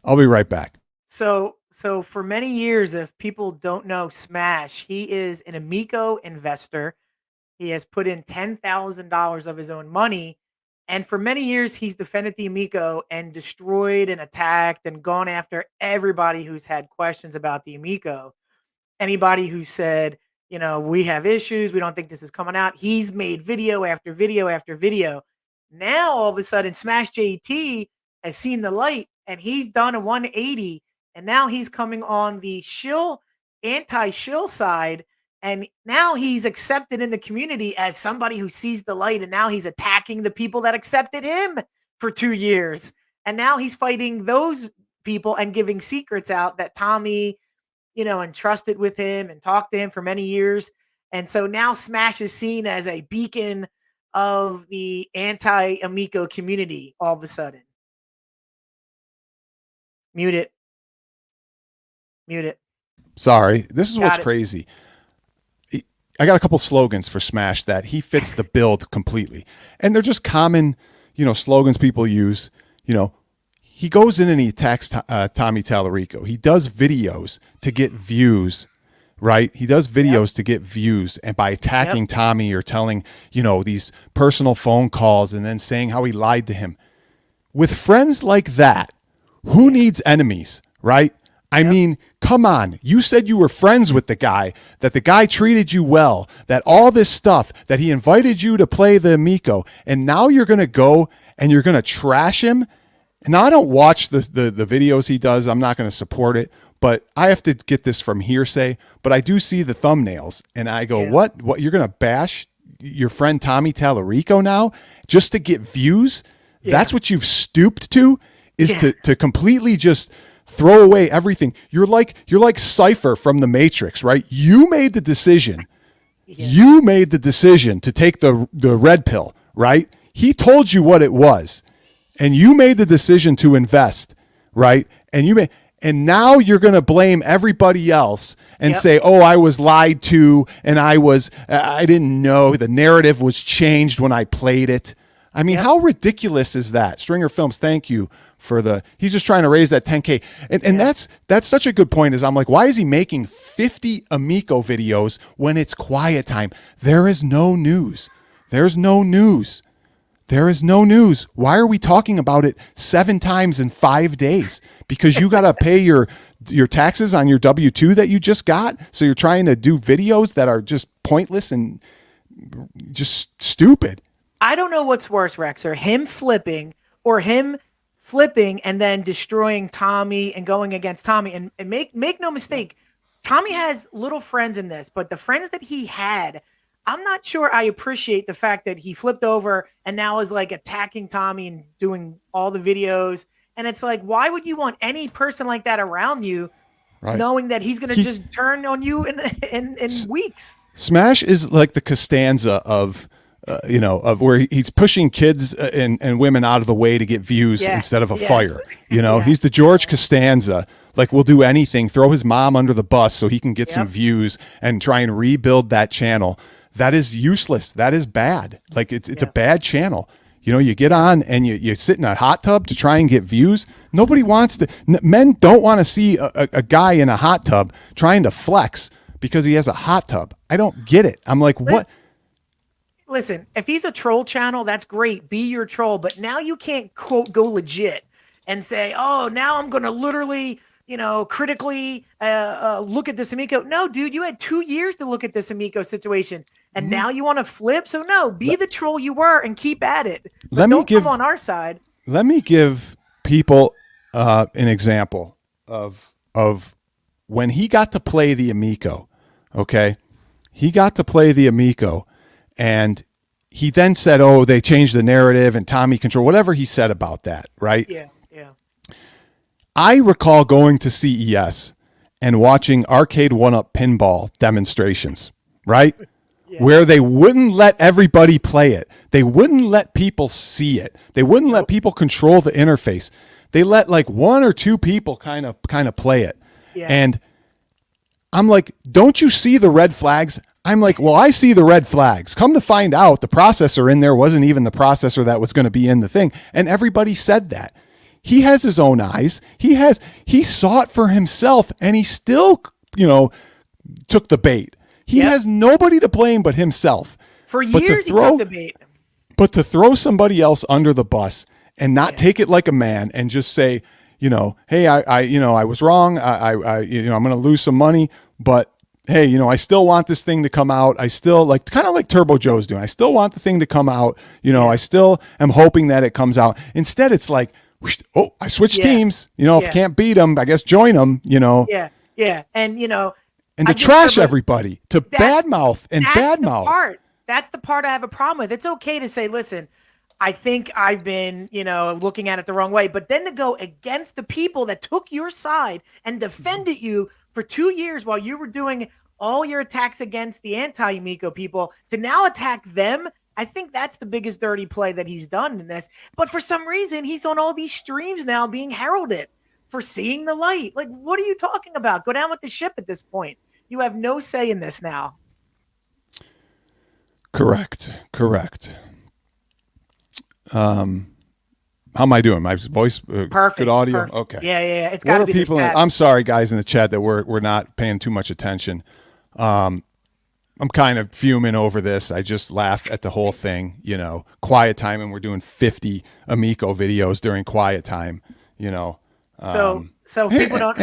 right back. So for many years, if people don't know Smash, he is an Amico investor. He has put in $10,000 of his own money. And for many years, he's defended the Amico and destroyed and attacked and gone after everybody who's had questions about the Amico. Anybody who said, we have issues, we don't think this is coming out. He's made video after video after video. Now, all of a sudden, Smash JT has seen the light and he's done a 180. And now he's coming on the anti-shill side. And now he's accepted in the community as somebody who sees the light. And now he's attacking the people that accepted him for 2 years. And now he's fighting those people and giving secrets out that Tommy, entrusted with him and talked to him for many years. And so now Smash is seen as a beacon of the anti-Amico community all of a sudden. Mute it. Sorry. This is what's crazy. I got a couple slogans for Smash that he fits the build completely. And they're just common, slogans people use. He goes in and he attacks Tommy Tallarico. He does videos to get views, right? He does videos to get views. And by attacking Tommy or telling, these personal phone calls and then saying how he lied to him. With friends like that, who needs enemies, right? I mean, come on. You said you were friends with the guy, that the guy treated you well, that all this stuff, that he invited you to play the Amico, and now you're going to go and you're going to trash him. And now I don't watch the videos he does. I'm not going to support it, but I have to get this from hearsay. But I do see the thumbnails and I go, what? You're going to bash your friend Tommy Tallarico now just to get views? Yeah. That's what you've stooped to, is to completely just throw away everything. You're like Cypher from the Matrix, right? You made the decision. Yeah. You made the decision to take the red pill, right? He told you what it was, and you made the decision to invest, right? And now you're going to blame everybody else and say, "Oh, I was lied to, and I didn't know. The narrative was changed when I played it." I mean, how ridiculous is that? Stringer Films, thank you for he's just trying to raise that 10K. And that's such a good point, is I'm like, why is he making 50 Amico videos when it's quiet time? There is no news. There's no news. There is no news. Why are we talking about it 7 times in 5 days? Because you got to pay your taxes on your W-2 that you just got. So you're trying to do videos that are just pointless and just stupid. I don't know what's worse, Rexer, him flipping or him flipping and then destroying Tommy and going against Tommy. And make no mistake, Tommy has little friends in this, but the friends that he had, I'm not sure I appreciate the fact that he flipped over and now is like attacking Tommy and doing all the videos. And it's like, why would you want any person like that around you, knowing that he's going to just turn on you in weeks? Smash is like the Costanza of where he's pushing kids and women out of the way to get views instead of a fire. He's the George Costanza. Like, will do anything, throw his mom under the bus so he can get some views and try and rebuild that channel. That is useless. That is bad. Like, it's a bad channel. You get on and you sit in a hot tub to try and get views. Nobody wants to. Men don't want to see a guy in a hot tub trying to flex because he has a hot tub. I don't get it. I'm like, what? listen, if he's a troll channel, that's great. Be your troll. But now you can't quote go legit and say, oh, now I'm going to literally, critically look at this Amico. No, dude, you had 2 years to look at this Amico situation. And now you want to flip. So no, be the troll you were and keep at it. But don't come on our side. Let me give people an example of when he got to play the Amico. Okay. He got to play the Amico, and he then said, oh, they changed the narrative and Tommy control, whatever he said about that. Right. Yeah. I recall going to CES and watching Arcade 1-Up pinball demonstrations, right? Where they wouldn't let everybody play it. They wouldn't let people see it. They wouldn't let people control the interface. They let like 1 or 2 people kind of play it. Yeah. And I'm like, don't you see the red flags? I'm like, well, I see the red flags. Come to find out, the processor in there wasn't even the processor that was going to be in the thing. And everybody said that. He has his own eyes. He saw it for himself, and he still, took the bait. He has nobody to blame but himself. For years, he took the bait. But to throw somebody else under the bus and not take it like a man and just say, hey, I was wrong. I'm going to lose some money, but hey, I still want this thing to come out. I still kind of like Turbo Joe's doing. I still want the thing to come out. I still am hoping that it comes out. Instead, it's like, oh, I switched teams. If you can't beat them, I guess join them. Yeah. And and to trash everybody, to badmouth and badmouth. That's the part I have a problem with. It's okay to say, listen, I think I've been, looking at it the wrong way, but then to go against the people that took your side and defended you for 2 years while you were doing all your attacks against the anti-Amico people, to now attack them. I think that's the biggest dirty play that he's done in this. But for some reason, he's on all these streams now being heralded for seeing the light. Like, what are you talking about? Go down with the ship at this point. You have no say in this now. Correct. How am I doing? My voice, perfect. Good audio. Perfect. Okay. Yeah. It's got to be people. I'm sorry, guys, in the chat that we're not paying too much attention. I'm kind of fuming over this. I just laugh at the whole thing. Quiet time, and we're doing 50 Amico videos during quiet time. So people don't.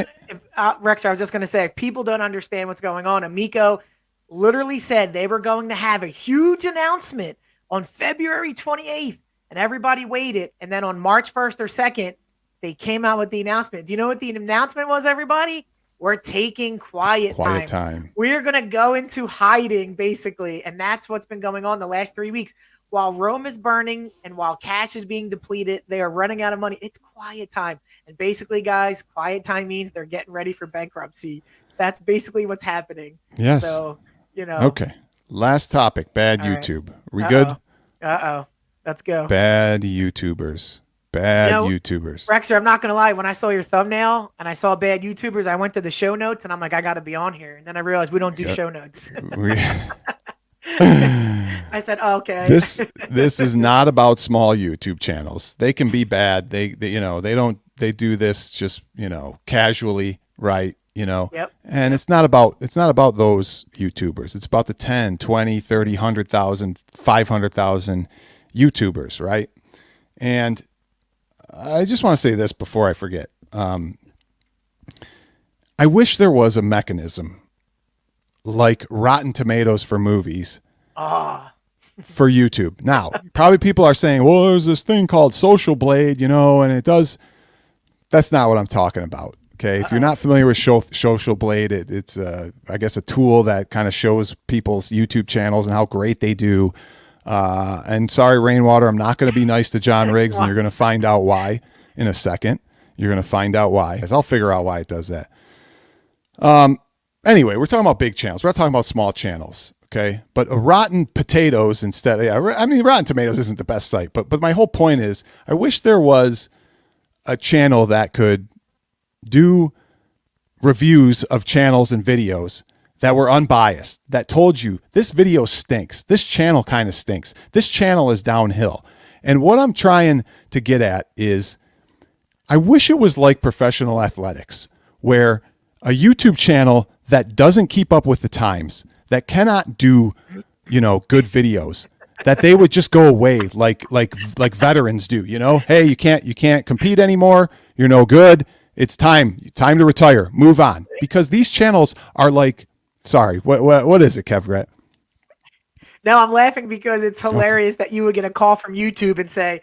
Rex, I was just going to say, if people don't understand what's going on, Amico literally said they were going to have a huge announcement on February 28th, and everybody waited. And then on March 1st or 2nd, they came out with the announcement. Do you know what the announcement was, everybody? We're taking quiet time. We're going to go into hiding, basically. And that's what's been going on the last 3 weeks. While Rome is burning and while cash is being depleted, they are running out of money. It's quiet time. And basically, guys, quiet time means they're getting ready for bankruptcy. That's basically what's happening. Yes. So, Okay. Last topic, bad YouTube. We good? Let's go. Bad YouTubers. YouTubers. Rexer, I'm not going to lie. When I saw your thumbnail and I saw bad YouTubers, I went to the show notes and I'm like, I got to be on here. And then I realized we don't do show notes. I said, okay. This is not about small YouTube channels. They can be bad. They do this just, casually, right? Yep. And it's not about those YouTubers. It's about the 10, 20, 30, 100,000, 500,000 YouTubers, right? And I just want to say this before I forget. I wish there was a mechanism like Rotten Tomatoes for movies for YouTube. Now, probably people are saying, well, there's this thing called Social Blade, and it does. That's not what I'm talking about. Okay. If you're not familiar with Social Blade, it's I guess a tool that kind of shows people's YouTube channels and how great they do. And sorry, Rainwater, I'm not going to be nice to John Riggs, and you're going to find out why in a second. You're going to find out why, because I'll figure out why it does that. Anyway, we're talking about big channels. We're not talking about small channels, okay? But a Rotten Potatoes instead. I mean, Rotten Tomatoes isn't the best site, but my whole point is, I wish there was a channel that could do reviews of channels and videos that were unbiased, that told you this video stinks. This channel kind of stinks. This channel is downhill. And what I'm trying to get at is, I wish it was like professional athletics, where a YouTube channel that doesn't keep up with the times, that cannot do, good videos, that they would just go away like veterans do, you know? Hey, you can't compete anymore. You're no good. It's time to retire. Move on. Because these channels are like, sorry, what is it, Kev Gret? No, I'm laughing because it's hilarious that you would get a call from YouTube and say,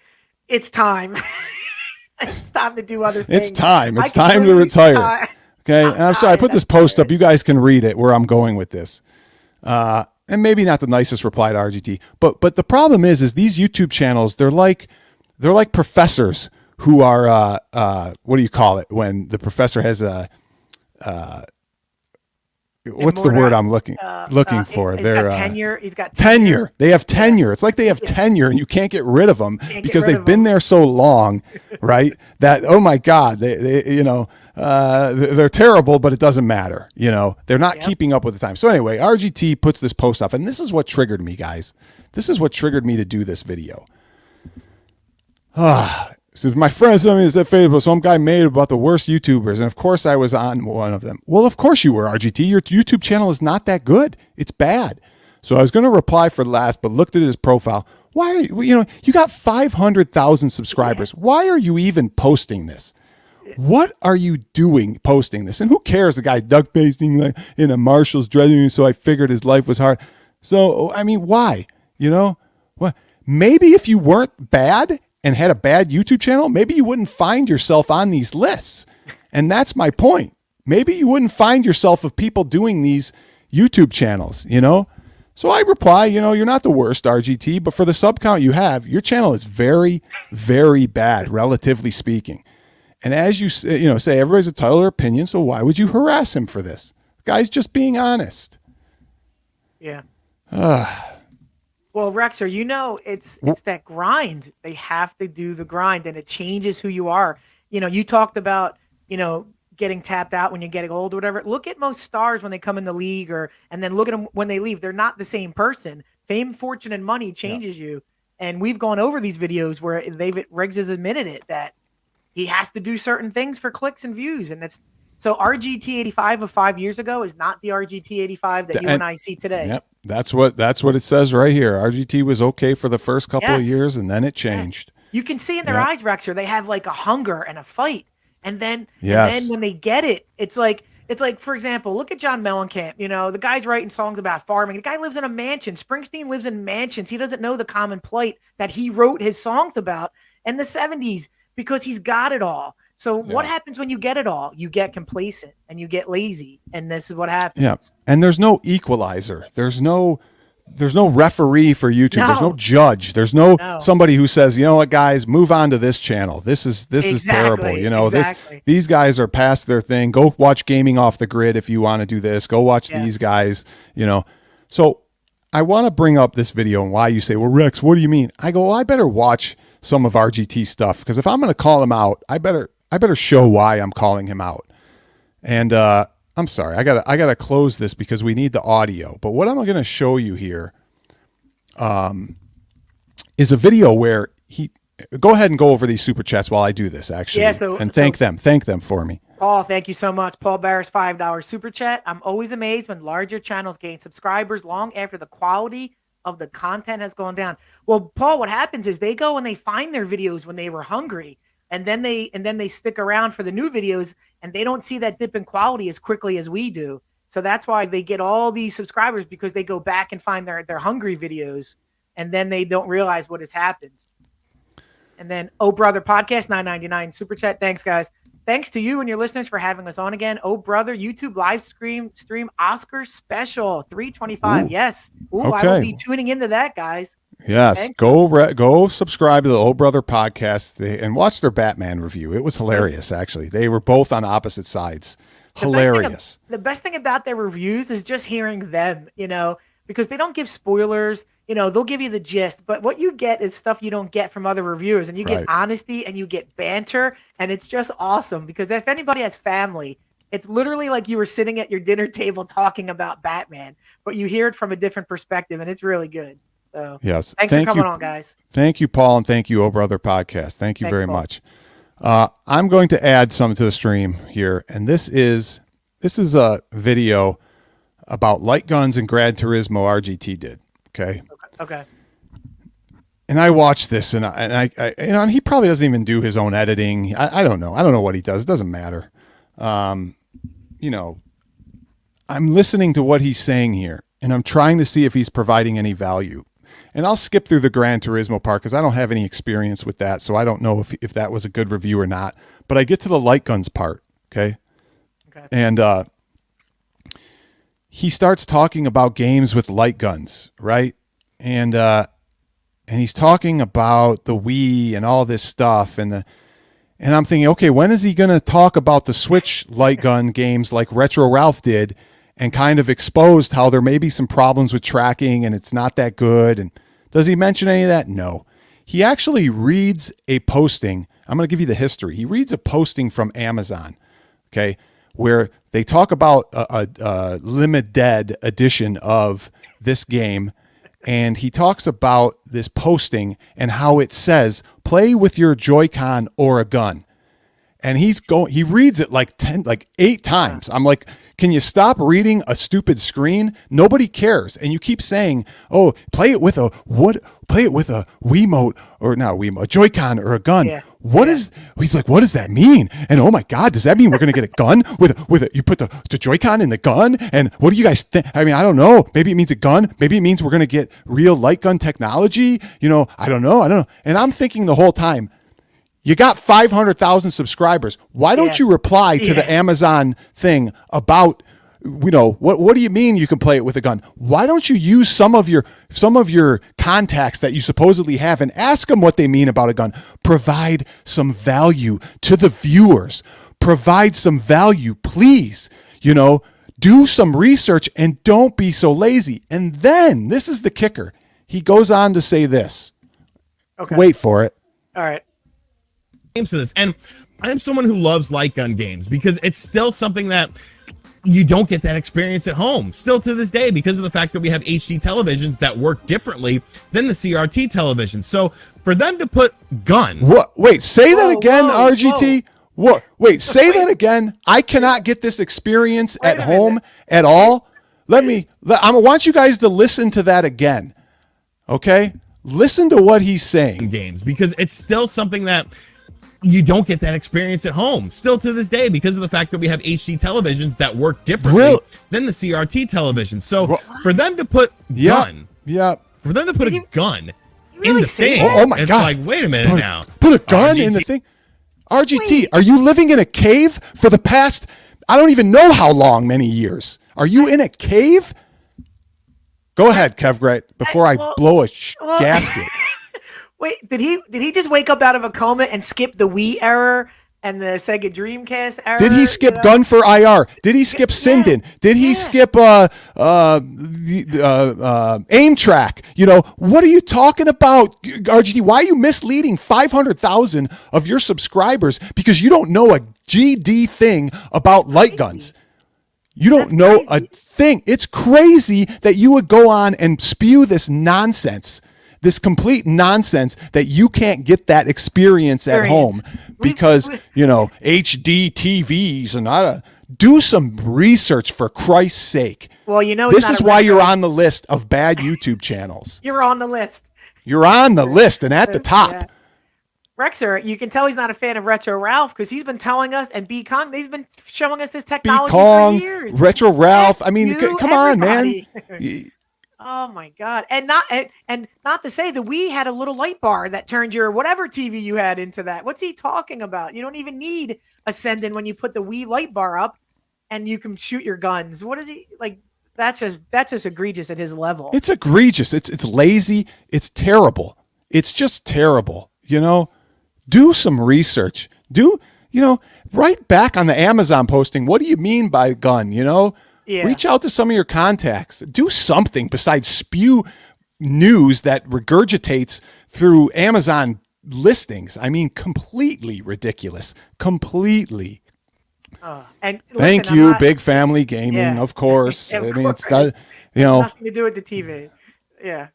it's time. It's time to do other things. It's time to retire. Okay. And I'm sorry, I put this post up. You guys can read it where I'm going with this. And maybe not the nicest reply to RGT, but the problem is these YouTube channels, they're like professors who are, what do you call it? When the professor has a, what's the word I'm looking for? They're tenure. He's got tenure. They have tenure. It's like they have tenure, and you can't get rid of them because they've been there so long, right? That, oh my God, they they're terrible, but it doesn't matter. You know, they're not keeping up with the time. So anyway, RGT puts this post up, and this is what triggered me, guys. This is what triggered me to do this video. So my friend sent me this Facebook. Some guy made about the worst YouTubers, and of course I was on one of them. Well, of course you were, RGT. Your YouTube channel is not that good. It's bad. So I was going to reply for last, but looked at his profile. Why are you got 500,000 subscribers. Why are you even posting this? What are you doing posting this? And who cares? The guy duck facing like in a Marshall's dressing room, so I figured his life was hard. So, I mean, why? You know, what? Maybe if you weren't bad and had a bad YouTube channel, maybe you wouldn't find yourself on these lists. And that's my point. Maybe you wouldn't find yourself of people doing these YouTube channels, you know? So I reply, you're not the worst, RGT, but for the sub count you have, your channel is very, very bad, relatively speaking. And as you say, everybody's entitled to their opinion, so why would you harass him for this? The guy's just being honest. Yeah. Well, Rexer, it's that grind. They have to do the grind, and it changes who you are. You talked about, getting tapped out when you're getting old or whatever. Look at most stars when they come in the league, and then look at them when they leave. They're not the same person. Fame, fortune, and money changes you. And we've gone over these videos where Riggs has admitted it, that he has to do certain things for clicks and views. And so RGT85 of 5 years ago is not the RGT85 that you and I see today. Yep. That's what it says right here. RGT was okay for the first couple of years, and then it changed. Yes. You can see in their eyes, Rexer, they have like a hunger and a fight. And then when they get it, it's like, for example, look at John Mellencamp. The guy's writing songs about farming. The guy lives in a mansion. Springsteen lives in mansions. He doesn't know the common plight that he wrote his songs about in the 70s because he's got it all. So what happens when you get it all? You get complacent and you get lazy. And this is what happens. Yeah. And there's no equalizer. There's no referee for YouTube. No. There's no judge. There's no somebody who says, you know what, guys, move on to this channel. This is terrible. These guys are past their thing. Go watch Gaming Off the Grid if you want to do this. Go watch these guys, So I want to bring up this video and why you say, well, Rex, what do you mean? I go, well, I better watch some of RGT stuff, because if I'm going to call him out, I better show why I'm calling him out. And I'm sorry, I gotta close this because we need the audio. But what I'm going to show you here is a video where he. Go ahead and go over these super chats while I do this, actually. Yeah. Thank them for me. Paul, thank you so much. Paul Barris, $5 super chat. I'm always amazed when larger channels gain subscribers long after the quality of the content has gone down. Well, Paul, what happens is they go and they find their videos when they were hungry. And then they stick around for the new videos, and they don't see that dip in quality as quickly as we do. So that's why they get all these subscribers, because they go back and find their hungry videos, and then they don't realize what has happened. And then, Oh Brother Podcast, $9.99 super chat. Thanks, guys. Thanks to you and your listeners for having us on again. Oh Brother YouTube live stream Oscar special, $3.25. Yes. Ooh, okay. I will be tuning into that, guys. Yes, go subscribe to the Old Brother Podcast and watch their Batman review. It was hilarious, actually. They were both on opposite sides. Hilarious. The best thing about their reviews is just hearing them, because they don't give spoilers. They'll give you the gist, but what you get is stuff you don't get from other reviewers, and you get honesty and you get banter, and it's just awesome. Because if anybody has family, it's literally like you were sitting at your dinner table talking about Batman, but you hear it from a different perspective, and it's really good. So, yes. Thanks for coming on, guys. Thank you, Paul, and thank you, Oh Brother Podcast. Thank you very much. I'm going to add some to the stream here, and this is a video about light guns and Gran Turismo RGT did. Okay. and I watched this, and I you know, and he probably doesn't even do his own editing. I don't know. I don't know what he does. It doesn't matter. You know, I'm listening to what he's saying here, and I'm trying to see if he's providing any value. And I'll skip through the Gran Turismo part because I don't have any experience with that, so I don't know if that was a good review or not. But I get to the light guns part, okay? And he starts talking about games with light guns, right? And he's talking about the Wii and all this stuff, and I'm thinking, okay, when is he going to talk about the Switch light gun games like Retro Ralph did, and kind of exposed how there may be some problems with tracking and it's not that good? And does he mention any of that? No. He actually reads a posting. I'm going to give you the history. He reads a posting from Amazon, okay, where they talk about a limited edition of this game. And he talks about this posting and how it says, play with your Joy-Con or a gun. And he reads it like 8 times. I'm like, can you stop reading a stupid screen? Nobody cares. And you keep saying, oh, play it with a Wiimote, or not Wiimote, a Joy-Con or a gun. Yeah. He's like, what does that mean? And oh my God, does that mean we're going to get a gun you put the Joy-Con in the gun? And what do you guys think? I mean, I don't know. Maybe it means a gun. Maybe it means we're going to get real light gun technology. You know, I don't know. And I'm thinking the whole time, you got 500,000 subscribers. Why don't you reply to the Amazon thing about, you know, what do you mean you can play it with a gun? Why don't you use some of your contacts that you supposedly have and ask them what they mean about a gun? Provide some value to the viewers. Provide some value, please. You know, do some research and don't be so lazy. And then this is the kicker. He goes on to say this. Okay. Wait for it. All right. To this, and I'm someone who loves light gun games because it's still something that you don't get that experience at home still to this day because of the fact that we have HD televisions that work differently than the CRT television. So for them to put gun, what? Wait, say that again, RGT. What? Wait, say that again. I cannot get this experience at home at all. I want you guys to listen to that again. Okay, listen to what he's saying. Games, because it's still something that you don't get that experience at home still to this day because of the fact that we have HD televisions that work differently than the CRT television. So for them to put gun, for them to put a gun in the thing, oh my God, it's like, wait a minute now. Put a gun in the thing? RGT, are you living in a cave for the past, I don't even know how long, many years? Are you in a cave? Go ahead, Kev Gret, before I blow a gasket. Wait, did he just wake up out of a coma and skip the Wii error and the Sega Dreamcast error? Did he skip Gun for IR? Did he skip Sinden? Did he skip Aim Track? You know, what are you talking about, RGT? Why are you misleading 500,000 of your subscribers because you don't know a GD thing about light guns? You don't know a thing. It's crazy that you would go on and spew this nonsense. This complete nonsense that you can't get that experience at home because, you know, HD TVs and do some research for Christ's sake. Well, you know, this is why you're on the list of bad YouTube channels. You're on the list. You're on the list and at the top. Yeah. Rexer, you can tell he's not a fan of Retro Ralph because he's been telling us, and B-Kong, they've been showing us this technology for years. Retro Ralph. I mean, come on, man. Oh my God. And not to say that we had a little light bar that turned your whatever TV you had into that. What's he talking about? You don't even need a send-in when you put the Wii light bar up and you can shoot your guns. What is he like? That's just egregious at his level. It's egregious. It's lazy. It's terrible. It's just terrible. You know, do some research. Write back on the Amazon posting. What do you mean by gun? You know, reach out to some of your contacts. Do something besides spew news that regurgitates through Amazon listings. I mean, completely ridiculous. Completely. And listen, thank you, Big Family Gaming, of course. I mean, it's not, nothing to do with the TV. Yeah.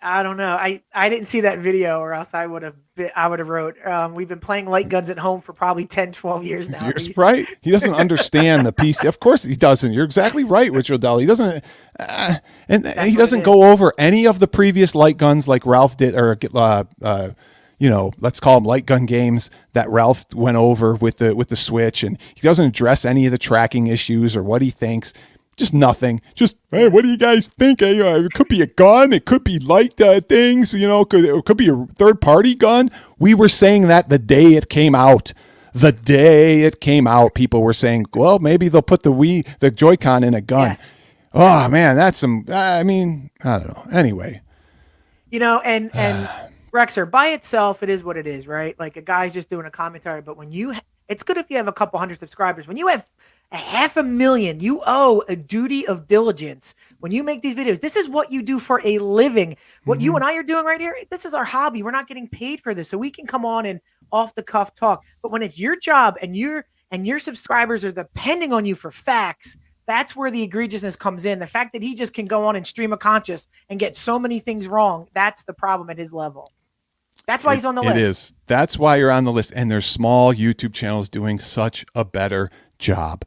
I don't know. I didn't see that video, or else I would have wrote. We've been playing light guns at home for probably 10, 12 years now. You're right. He doesn't understand the PC. Of course he doesn't. You're exactly right, Rich Odell. He doesn't, and he doesn't go over any of the previous light guns like Ralph did, or let's call them light gun games that Ralph went over with the Switch, and he doesn't address any of the tracking issues or what he thinks. Just nothing. Just, hey, what do you guys think? It could be a gun. It could be light things. It could be a third-party gun. We were saying that the day it came out. The day it came out, people were saying, well, maybe they'll put the Joy-Con in a gun. Yes. Oh, man, that's some, I don't know. Anyway. And Rexer, by itself, it is what it is, right? Like a guy's just doing a commentary, but it's good if you have a couple hundred subscribers. When you have 500,000, you owe a duty of diligence when you make these videos. This is what you do for a living. What you and I are doing right here, this is our hobby. We're not getting paid for this, so we can come on and off the cuff talk. But when it's your job and your subscribers are depending on you for facts, that's where the egregiousness comes in. The fact that he just can go on and stream a conscious and get so many things wrong, that's the problem at his level. That's why he's on the list. It is. That's why you're on the list. And there's small YouTube channels doing such a better job.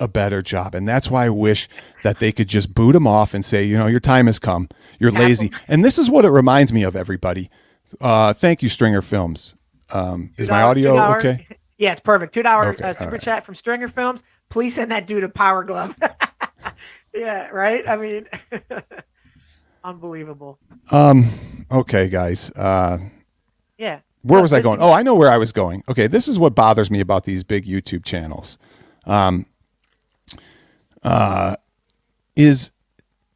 A better job. And that's why I wish that they could just boot him off and say, your time has come. You're lazy. And this is what it reminds me of, everybody. Thank you, Stringer Films. Is my audio okay? Yeah, it's perfect. $2 super chat from Stringer Films. Please send that dude a power glove. Yeah, right? I mean, unbelievable. Okay, guys. Yeah. Where was I going? Oh, I know where I was going. Okay, this is what bothers me about these big YouTube channels. Is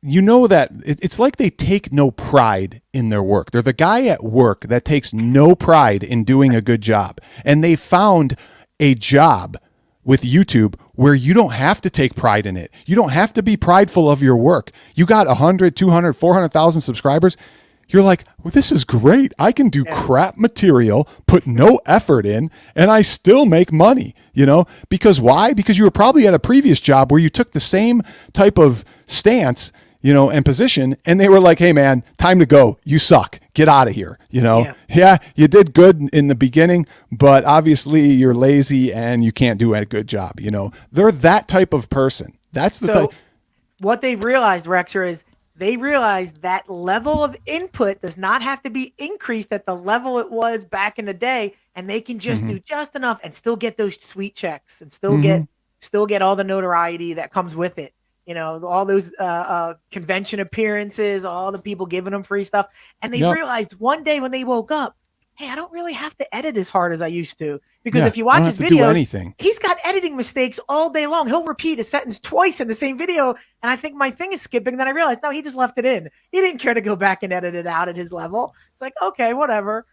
that it's like they take no pride in their work. They're the guy at work that takes no pride in doing a good job. And they found a job with YouTube where you don't have to take pride in it. You don't have to be prideful of your work. You got 100, 200, 400,000 subscribers. You're like, well, this is great. I can do crap material, put no effort in, and I still make money, Because why? Because you were probably at a previous job where you took the same type of stance, and position, and they were like, hey, man, time to go. You suck. Get out of here, Yeah, you did good in the beginning, but obviously you're lazy and you can't do a good job, They're that type of person. That's the type. What they've realized, Rexer, is they realized that level of input does not have to be increased at the level it was back in the day, and they can just do just enough and still get those sweet checks and still get all the notoriety that comes with it. All those convention appearances, all the people giving them free stuff. And they realized one day when they woke up, hey, I don't really have to edit as hard as I used to. Because if you watch his videos, he's got editing mistakes all day long. He'll repeat a sentence twice in the same video. And I think my thing is skipping. Then I realized, no, he just left it in. He didn't care to go back and edit it out at his level. It's like, okay, whatever.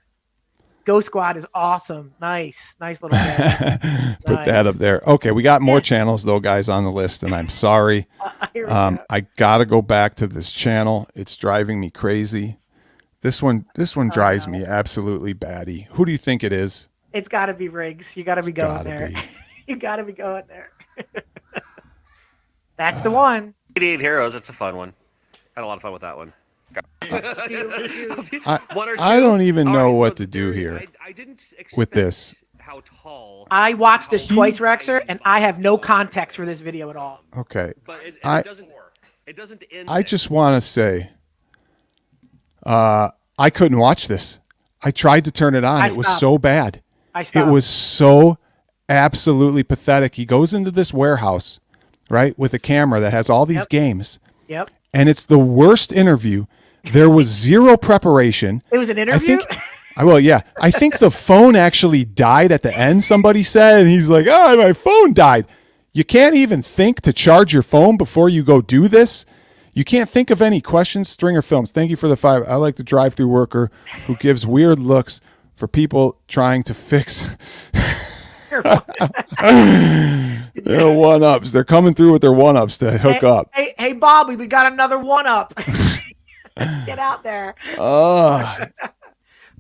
Ghost Squad is awesome. Nice little guy. Put that up there. Okay, we got more channels though, guys, on the list, and I'm sorry. I gotta go back to this channel. It's driving me crazy. This one drives me absolutely batty. Who do you think it is? It's got to be Riggs. You got to be going there. You got to be going there. That's the one. 88 Heroes. It's a fun one. Had a lot of fun with that one. I don't even know what to do here with this. How tall? I watched this twice, Rexer, and I have no context for this video at all. Okay. But it doesn't work. It doesn't end. I just want to say, I couldn't watch this. I tried to turn it on. It was so bad. It was so absolutely pathetic. He goes into this warehouse, right, with a camera that has all these games. Yep. And it's the worst interview. There was zero preparation. It was an interview? I think the phone actually died at the end, somebody said, and he's like, my phone died. You can't even think to charge your phone before you go do this. You can't think of any questions. Stringer Films, thank you for the 5. I like the drive-through worker who gives weird looks for people trying to fix. They're one-ups. They're coming through with their one-ups to hook up. Hey, Bobby, we got another one-up. Get out there.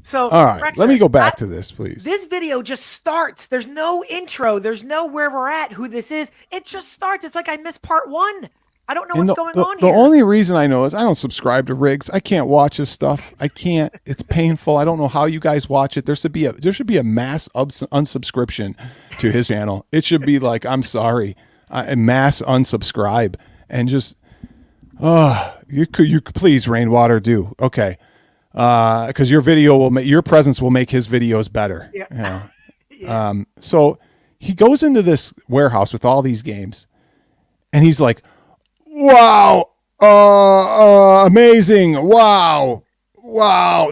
So, all right, Rexer, let me go back to this, please. This video just starts. There's no intro. There's no where we're at, who this is. It just starts. It's like I missed part 1. I don't know And what's going on the here. only reason I know is I don't subscribe to Riggs. I can't watch his stuff. I can't. It's painful. I don't know how you guys watch it. There should be a mass unsubscription to his channel. It should be like, I'm sorry, a mass unsubscribe, and just you could please, Rainwater, do okay, because your presence will make his videos better. Yeah. Yeah. So he goes into this warehouse with all these games, and he's like, wow, amazing, wow.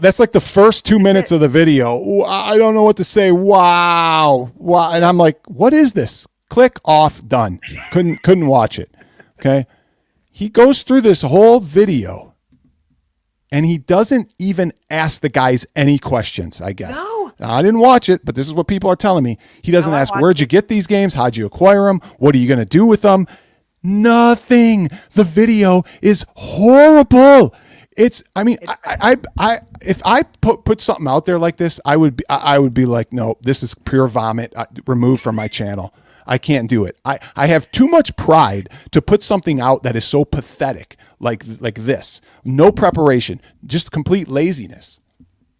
That's like the first 2 minutes of the video. I don't know what to say. Wow. And I'm like, what is this? Click off, done. Couldn't watch it. Okay. He goes through this whole video and he doesn't even ask the guys any questions, I guess. No. Now, I didn't watch it, but this is what people are telling me. He doesn't No, I ask, watched where'd you get these games? How'd you acquire them? What are you going to do with them? Nothing. The video is horrible. It's, I mean, I if I put something out there like this, I would be like, no, this is pure vomit, removed from my channel. I can't do it. I have too much pride to put something out that is so pathetic, like this. No preparation, just complete laziness.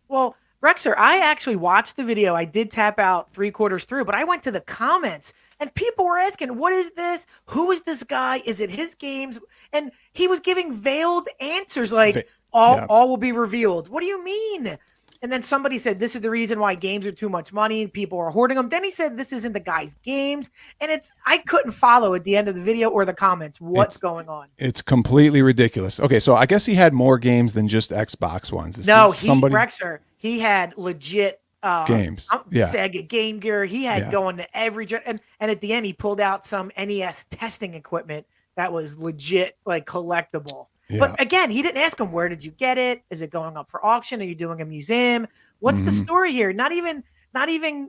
Well, Rexer, I actually watched the video. I did tap out 3/4 through, but I went to the comments and people were asking, what is this? Who is this guy? Is it his games? And he was giving veiled answers like all will be revealed. What do you mean? And then somebody said, this is the reason why games are too much money. People are hoarding them. Then he said, this isn't the guy's games. And I couldn't follow at the end of the video or the comments what's going on. It's completely ridiculous. Okay, so I guess he had more games than just Xbox ones. Rexer, he had legit games. Sega Game Gear. He had going to every and at the end he pulled out some NES testing equipment that was legit like collectible. Yeah. But again, he didn't ask him, where did you get it? Is it going up for auction? Are you doing a museum? What's the story here? Not even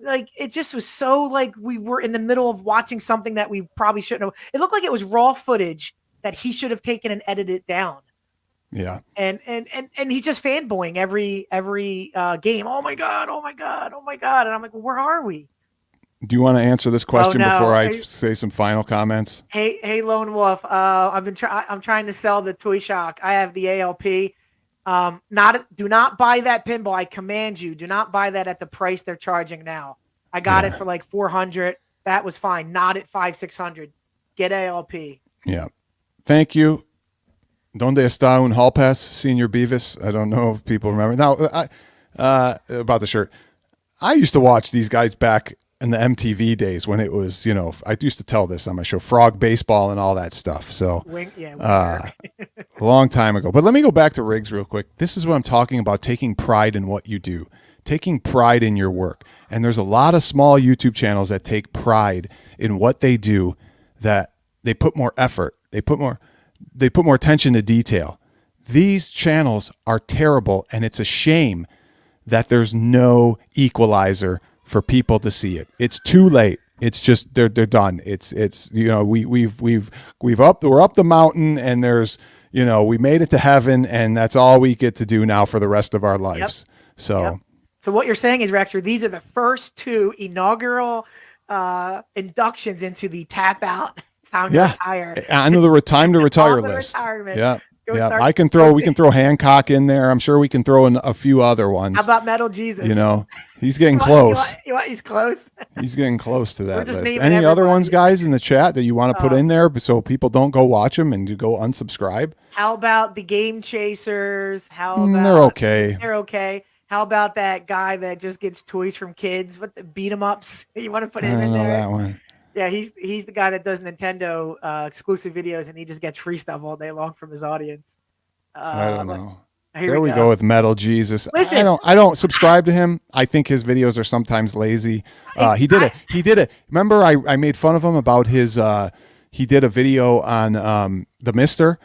like, it just was so like we were in the middle of watching something that we probably shouldn't have. It looked like it was raw footage that he should have taken and edited down. Yeah. And he's just fanboying every game. Oh my God. And I'm like, well, where are we? Do you want to answer this question before I say some final comments? Hey, Lone Wolf. I'm trying to sell the Toy Shock. I have the ALP. Do not buy that pinball. I command you, do not buy that at the price they're charging now. I got it for like 400. That was fine. Not at 500-600. Get ALP. Yeah. Thank you. Donde está un hall pass, Senior Beavis? I don't know if people remember. Now, about the shirt. I used to watch these guys back in the MTV days when it was, I used to tell this on my show, Frog Baseball and all that stuff. So a long time ago. But let me go back to Riggs real quick. This is what I'm talking about, taking pride in what you do, taking pride in your work. And there's a lot of small YouTube channels that take pride in what they do, that they put more effort. They put more attention to detail. These channels are terrible, and it's a shame that there's no equalizer for people to see it. It's too late. It's just they're done. It's we're up the mountain, and there's we made it to heaven, and that's all we get to do now for the rest of our lives. So what you're saying is, Rexer, these are the first two inaugural inductions into the tap out time to retire. I know the time to retire list. Retirement. Yeah. We can throw Hancock in there. I'm sure we can throw in a few other ones. How about Metal Jesus? He's getting close. He's close. He's getting close to that list. Any everybody. other ones, guys, in the chat that you want to put in there so people don't go watch them and go unsubscribe? How about the Game Chasers? How about they're okay. They're okay. How about that guy that just gets toys from kids? What the beat 'em ups? You want to put him in there? That one. Yeah, he's the guy that does Nintendo exclusive videos, and he just gets free stuff all day long from his audience. I don't know. Here we go with Metal Jesus. Listen, I don't subscribe to him. I think his videos are sometimes lazy. He did it. Remember, I made fun of him about his. He did a video on the Mister,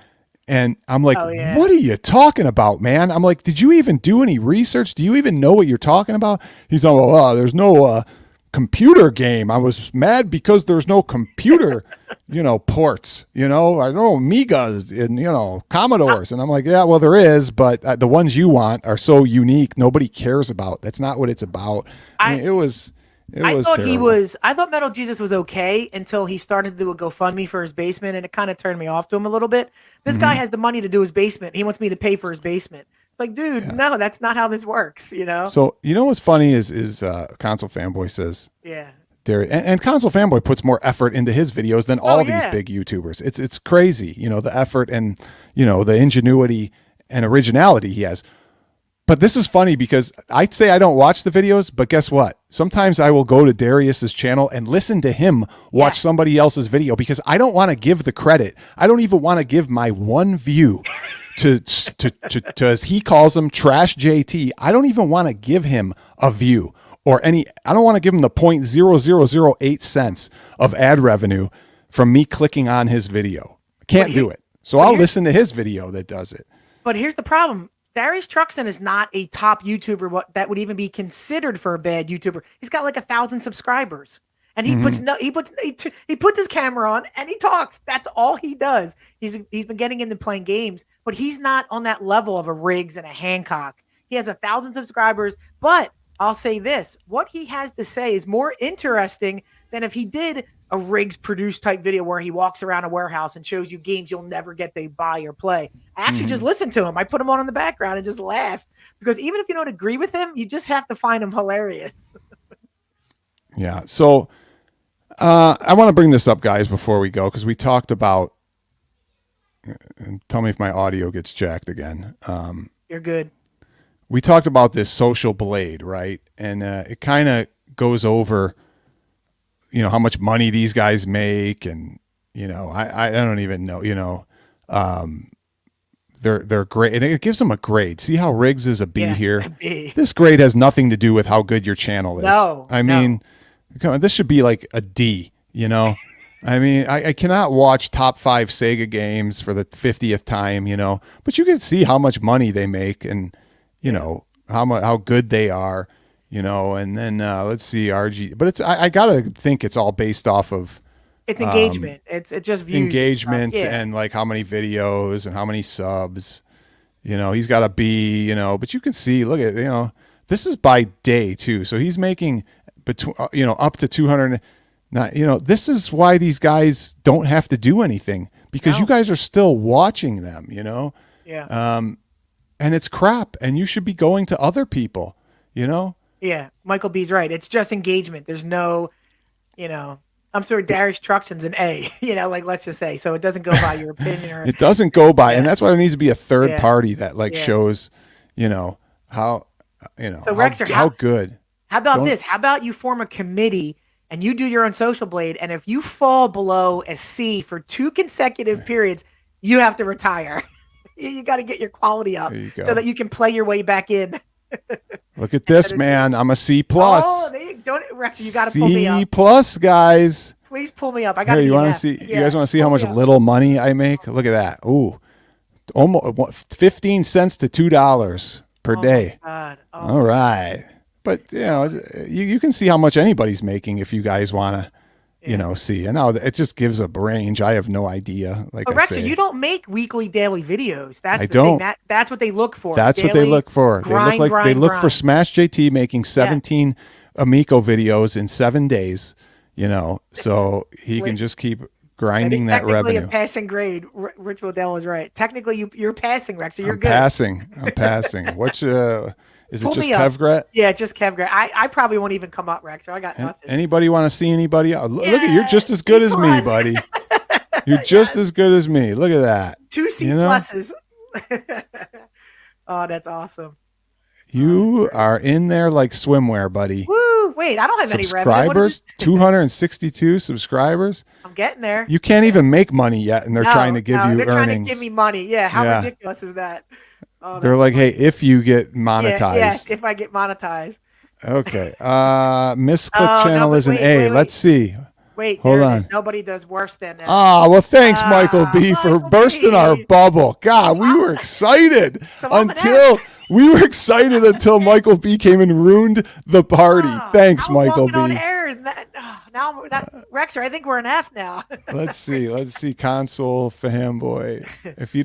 and I'm like, what are you talking about, man? I'm like, did you even do any research? Do you even know what you're talking about? He's like, well, there's no computer game. I was mad because there's no computer, ports, I know Amigas and, Commodores. And I'm like, yeah, well, there is, but the ones you want are so unique. Nobody cares about. That's not what it's about. I mean, it was was terrible. I thought Metal Jesus was okay until he started to do a GoFundMe for his basement, and it kind of turned me off to him a little bit. This guy has the money to do his basement. He wants me to pay for his basement. It's like, dude, no, that's not how this works, you know? So, you know what's funny is Console Fanboy says, and Console Fanboy puts more effort into his videos than all these big YouTubers. It's crazy, you know, the effort and, you know, the ingenuity and originality he has. But this is funny because I'd say I don't watch the videos, but guess what? Sometimes I will go to Darius's channel and listen to him watch somebody else's video because I don't want to give the credit. I don't even want to give my one view to as he calls him, Trash JT. I don't even want to give him a view or I don't want to give him the 0.0008 cents of ad revenue from me clicking on his video. I can't do it. So I'll listen to his video that does it. But here's the problem. Darius Truxton is not a top YouTuber that would even be considered for a bad YouTuber. He's got like 1,000 subscribers, and he puts his camera on and he talks. That's all he does. He's been getting into playing games, but he's not on that level of a Riggs and a Hancock. He has 1,000 subscribers, but I'll say this: what he has to say is more interesting than if he did a Riggs produced type video where he walks around a warehouse and shows you games you'll never get to buy or play. I actually just listen to him. I put him on in the background and just laugh because even if you don't agree with him, you just have to find him hilarious. Yeah. So I want to bring this up, guys, before we go, because we talked about, and tell me if my audio gets jacked again. You're good. We talked about this Social Blade, right? And it kind of goes over, you know, how much money these guys make. And, you know, I don't even know, you know, they're great. And it gives them a grade. See how Riggs is a B here? A B. This grade has nothing to do with how good your channel is. No, I mean, come on, this should be like a D, you know? I mean, I cannot watch top 5 Sega games for the 50th time, you know, but you can see how much money they make and, you know, how good they are. You know, and then let's see RG, but I gotta think it's all based off of it's engagement. It's just views, engagement and like how many videos and how many subs. You know, he's got a B. You know, but you can see, look at, you know, this is by day too, so he's making between up to 200. Not, you know, this is why these guys don't have to do anything because you guys are still watching them. You know, and it's crap, and you should be going to other people. You know. Yeah, Michael B's right. It's just engagement. There's no, you know, I'm sorry, Darius Truxton's an A, you know, like let's just say. So it doesn't go by your opinion. Or it doesn't go by. And that's why there needs to be a third party that like shows, you know, how, you know, so Rexer, how good. How about this? How about you form a committee and you do your own Social Blade? And if you fall below a C for 2 consecutive periods, you have to retire. You got to get your quality up so that you can play your way back in. Look at this, man. I'm a C plus. Oh, Rexer, you got to pull me up. C plus, guys. Please pull me up. I got to. You want to see? You guys want to see how much little money I make? Look at that. Ooh, almost 15 cents to $2 per day. My God. All right, but you know, you can see how much anybody's making if you guys want to. You know, see, and now it just gives a range. I have no idea. Like, but Rexer, you don't make weekly, daily videos. That's the thing. That's what they look for. That's what they look for. They look for Smash JT making 17 Amico videos in 7 days. You know, so he can just keep grinding that revenue. Technically a passing grade. Rich Waddell is right. Technically, you're passing, Rexer. You're good. I'm passing. What's Is it just Kevgret? Yeah, just Kevgret. I probably won't even come up, Rex. I got nothing. Anybody want to see anybody else? Look at you're just as good as me, buddy. You're just as good as me. Look at that. 2 C pluses. Oh, that's awesome. You are in there like swimwear, buddy. Woo! Wait, I don't have any revenue. Subscribers, 262 subscribers. I'm getting there. You can't even make money yet, and they're trying to give you they're earnings. Trying to give me money. Yeah, how ridiculous is that? Oh, they're like, hey, if you get monetized. Yes, if I get monetized. Okay. Misclick channel is an A. Let's see. Wait, hold on. Nobody does worse than that. Well, thanks, Michael B, for bursting our bubble. God, we were excited until Michael B came and ruined the party. Thanks, Michael B. On air now, Rexer, I think we're an F now. Let's see, console fanboy. If you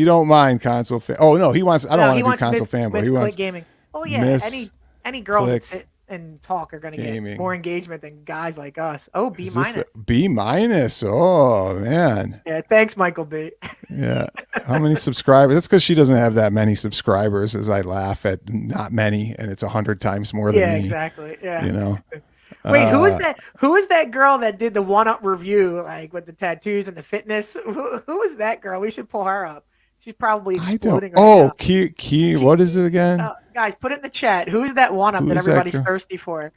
don't mind, console fan. Oh no, he wants. I don't want to do console fanboy. He wants gaming. Oh yeah, any girls and talk are going to get Gaming. more engagement than guys like us. Oh, B Is this minus. a B minus? Oh man. Yeah, thanks, Michael B. Yeah. How many subscribers? That's because she doesn't have that many subscribers. As I laugh at not many, and it's 100 times more than Yeah, me. exactly. Yeah. You know. Wait, who is that? Who is that girl that did the 1UP review, like with the tattoos and the fitness? Who is that girl? We should pull her up. She's probably exploding. Oh, key. What is it again? Guys, put it in the chat. Who's that 1UP that everybody's thirsty for?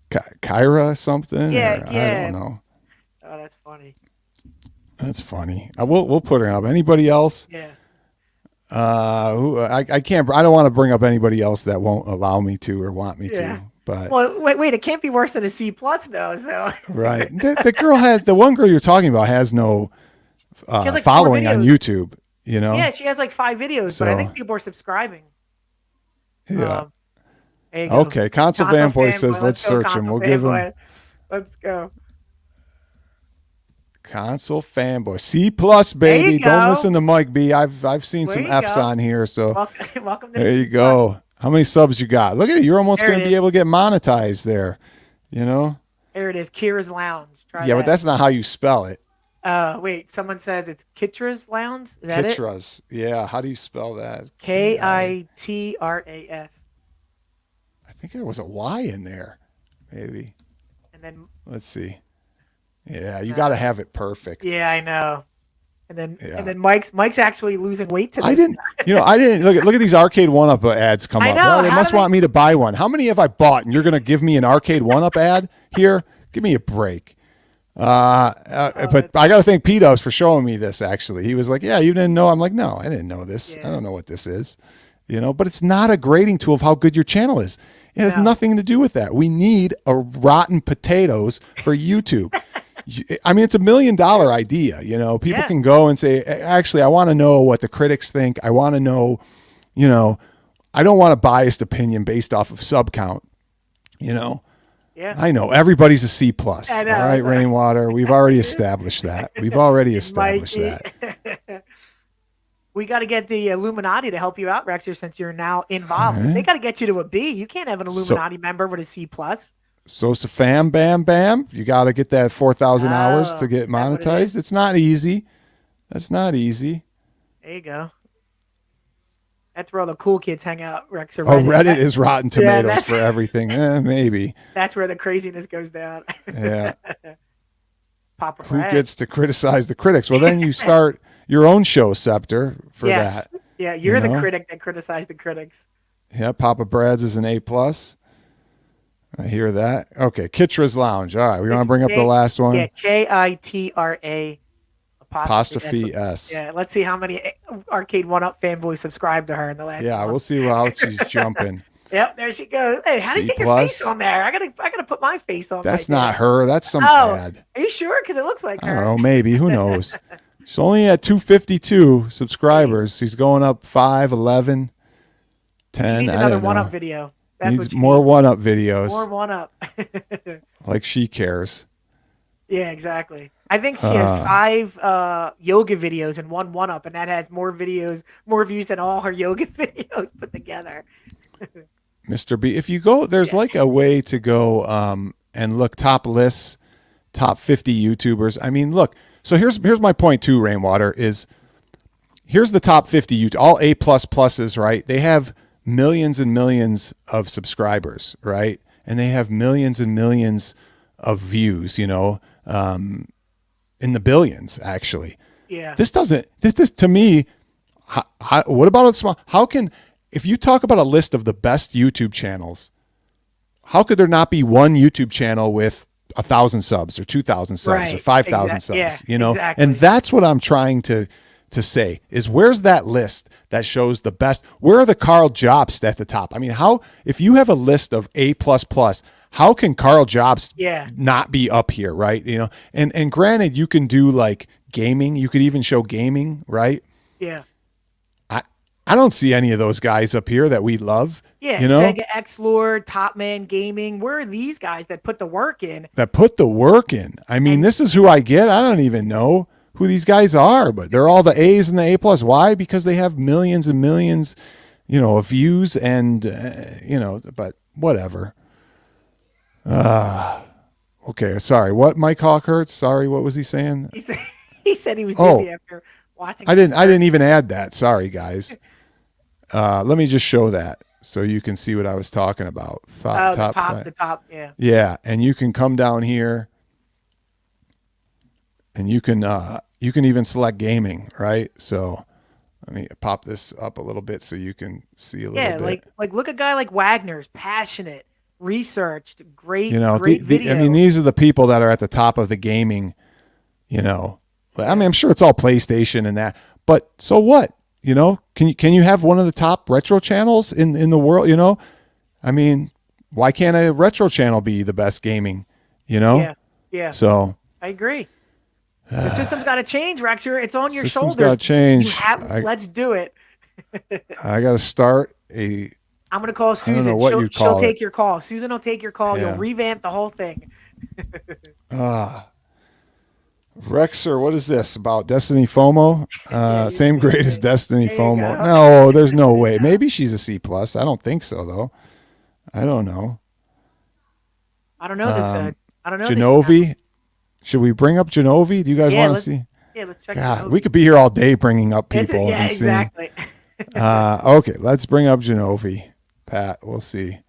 Kyra something? Yeah, I don't know. Oh, that's funny. That's funny. We'll put her up. Anybody else? Yeah. I can't. I don't want to bring up anybody else that won't allow me to or want me to. But well, wait, it can't be worse than a C+ though. So right, the girl has the one girl you're talking about has no has like following on YouTube. You know. Yeah, she has like 5 videos, but I think people are subscribing. Yeah. There you go. Okay, Console Fanboy says let's search him. We'll give him. Let's go. Console Fanboy C+, baby. Don't listen to Mike B. I've seen some F's on here, so welcome to there you go. How many subs you got? Look at it. You're almost going to be able to get monetized there. You know? There it is. Kira's Lounge. Try that. But that's not how you spell it. Wait, someone says it's Kitra's Lounge. Is that Kitra's. Yeah. How do you spell that? Kitras. I think there was a Y in there. Maybe. And then let's see. Yeah, you got to have it perfect. Yeah, I know. And then Mike's actually losing weight today. I didn't look at these arcade 1UP ads come up. Know. They must want me to buy one. How many have I bought? And you're going to give me an arcade 1UP ad here? Give me a break. But I got to thank P-Dubs for showing me this. Actually, he was like, "Yeah, you didn't know." I'm like, "No, I didn't know this. I don't know what this is." You know, but it's not a grading tool of how good your channel is. It has nothing to do with that. We need a rotten potatoes for YouTube. I mean, it's $1 million idea. You know, people can go and say, actually, I want to know what the critics think. I want to know, you know, I don't want a biased opinion based off of sub count. You know, I know everybody's a C+. All right, Rainwater. We've already established that. We got to get the Illuminati to help you out, Rexer, since you're now involved. Right. They got to get you to a B. You can't have an Illuminati member with a C+. So fam, bam, bam. You got to get that 4,000 hours to get monetized. It's not easy. That's not easy. There you go. That's where all the cool kids hang out, Rex. Reddit is Rotten Tomatoes for everything. Maybe. That's where the craziness goes down. Yeah. Papa Who gets to criticize the critics? Well, then you start your own show, Scepter, for that. Yeah, you're the critic that criticized the critics. Yeah, Papa Brad's is an A+. I hear that. Okay, Kitra's Lounge. All right, we want to bring up the last one. Yeah, Kitra apostrophe S. Yeah, let's see how many Arcade 1UP fanboys subscribed to her in the last. Yeah, we'll see how she's jumping. Yep, there she goes. Hey, how do you get your face on there? I gotta put my face on. That's not her. That's some ad. Are you sure? Because it looks like her. I don't know. Maybe. Who knows? She's only at 252 subscribers. She's going up 5, 11, 10. She needs another 1UP video. That's needs more 1UP videos. More 1UP. Like she cares. Yeah, exactly. I think she has 5 yoga videos and 1UP, and that has more views than all her yoga videos put together. Mr. B, if you go, there's like a way to go and look top lists, top 50 YouTubers. I mean, look. So here's my point too, Rainwater, is here's the top 50 all A++s, right? They have millions and millions of subscribers, right? And they have millions and millions of views, you know, in the billions, actually. Yeah. This to me, what about a small, if you talk about a list of the best YouTube channels, how could there not be one YouTube channel with 1,000 subs or 2,000 subs or 5,000 subs, you know? Exactly. And that's what I'm trying to say is where's that list that shows the best? Where are the Carl Jobst at the top? I mean, if you have a list of A++, how can Carl Jobst not be up here, right? You know, and granted, you can do like gaming. You could even show gaming, right? Yeah. I don't see any of those guys up here that we love. Yeah, you know? Sega X-Lord, Top Man Gaming. Where are these guys that put the work in? I mean, this is who I get. I don't even know who these guys are, but they're all the A's and the A+. Why? Because they have millions and millions, you know, of views and, you know, but whatever. Okay, sorry. What Mike Hawkhurst? Sorry, what was he saying? He said he was dizzy after watching. I didn't even add that. Sorry, guys. Let me just show that so you can see what I was talking about. The top, yeah. Yeah, and you can come down here, and you can even select gaming, right? So let me pop this up a little bit so you can see a little bit. Yeah, like look at a guy like Wagner's passionate, researched, great, you know, great video. I mean, these are the people that are at the top of the gaming. You know, I mean, I'm sure it's all PlayStation and that, but so what? You know, can you have one of the top retro channels in the world? You know, I mean, why can't a retro channel be the best gaming? You know, yeah. So I agree. The system's got to change, Rexer. It's on your shoulders. System's got to change. Let's do it. I got to start a. I'm gonna call Susan. She'll take your call. Susan will take your call. Yeah. You'll revamp the whole thing. Rexer, what is this about Destiny FOMO? Same grade as Destiny FOMO. No, there's no way. Maybe she's a C+. I don't think so, though. I don't know. I don't know this. I don't know. Genovi. Should we bring up Genovi? Do you guys want to see? Yeah, let's check. God, we could be here all day bringing up people. Yeah, exactly. Okay, let's bring up Genovi. Pat, we'll see.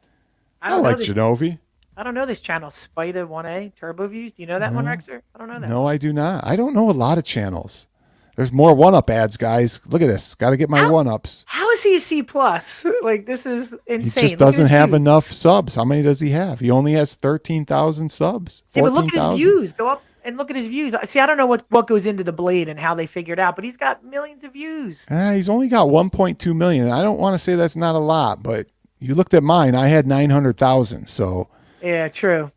I like Genovi. I don't know this channel, Spida 1A, Turbo Views. Do you know that one, Rexer? I don't know that. No, I do not. I don't know a lot of channels. There's more 1UP ads, guys. Look at this. Got to get my 1UPs. How is he a C+? Like, this is insane. He just doesn't have enough subs. How many does he have? He only has 13,000 subs. 14, yeah, but look at his views. Go up and look at his views. See, I don't know what goes into the Blade and how they figured out, but he's got millions of views. He's only got 1.2 million. I don't want to say that's not a lot, but you looked at mine. I had 900,000. So yeah, true.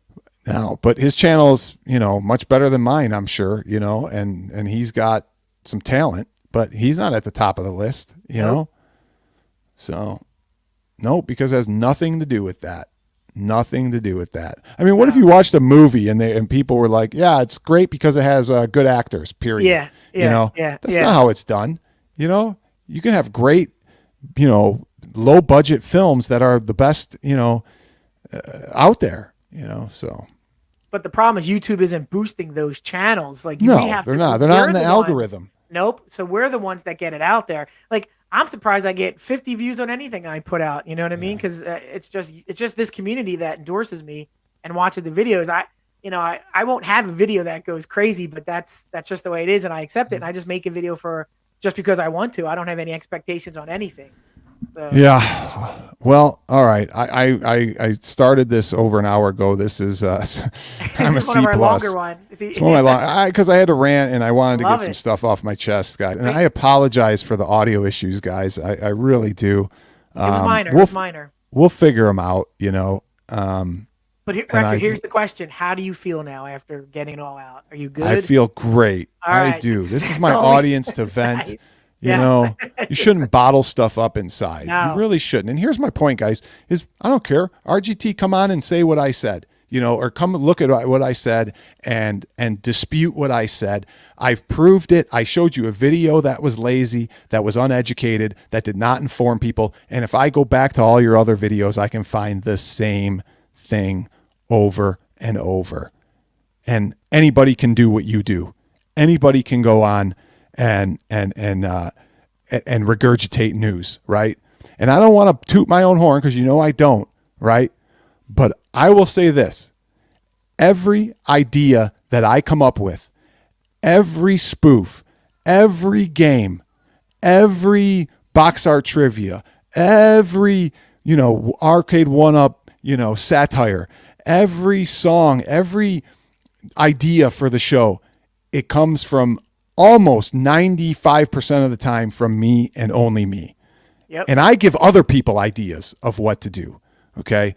Now, but his channel's, you know, much better than mine, I'm sure, you know, and he's got some talent, but he's not at the top of the list, you know? So, no, because it has nothing to do with that. Nothing to do with that. I mean, what if you watched a movie and people were like, yeah, it's great because it has good actors, period. Yeah. You know, that's not how it's done. You know, you can have great, you know, low budget films that are the best, you know, out there, you know, so. But the problem is YouTube isn't boosting those channels. Like, no, they're not. They're not in the algorithm. Nope. So we're the ones that get it out there. Like, I'm surprised I get 50 views on anything I put out. You know what I mean? Because it's just this community that endorses me and watches the videos. I won't have a video that goes crazy, but that's just the way it is, and I accept it. And I just make a video just because I want to. I don't have any expectations on anything. So. Yeah. Well, all right. I started this over an hour ago. This is I'm a C+. Longer ones. It's one of my long, because I had to rant and I wanted to get some stuff off my chest, guys. And I apologize for the audio issues, guys. I really do. It was minor. It was minor. We'll figure them out, you know. But here's the question: how do you feel now after getting it all out? Are you good? I feel great. I do. This is my audience to vent. Nice. You know, you shouldn't bottle stuff up inside. No. You really shouldn't. And here's my point, guys, is I don't care. RGT, come on and say what I said, you know, or come look at what I said and dispute what I said. I've proved it. I showed you a video that was lazy, that was uneducated, that did not inform people. And if I go back to all your other videos, I can find the same thing over and over. And anybody can do what you do. Anybody can go on and regurgitate news, right? And I don't want to toot my own horn because you know I don't, right? But I will say this. Every idea that I come up with, every spoof, every game, every box art trivia, every, you know, arcade 1UP, you know, satire, every song, every idea for the show, it comes from almost 95% of the time from me and only me. Yep. And I give other people ideas of what to do. Okay.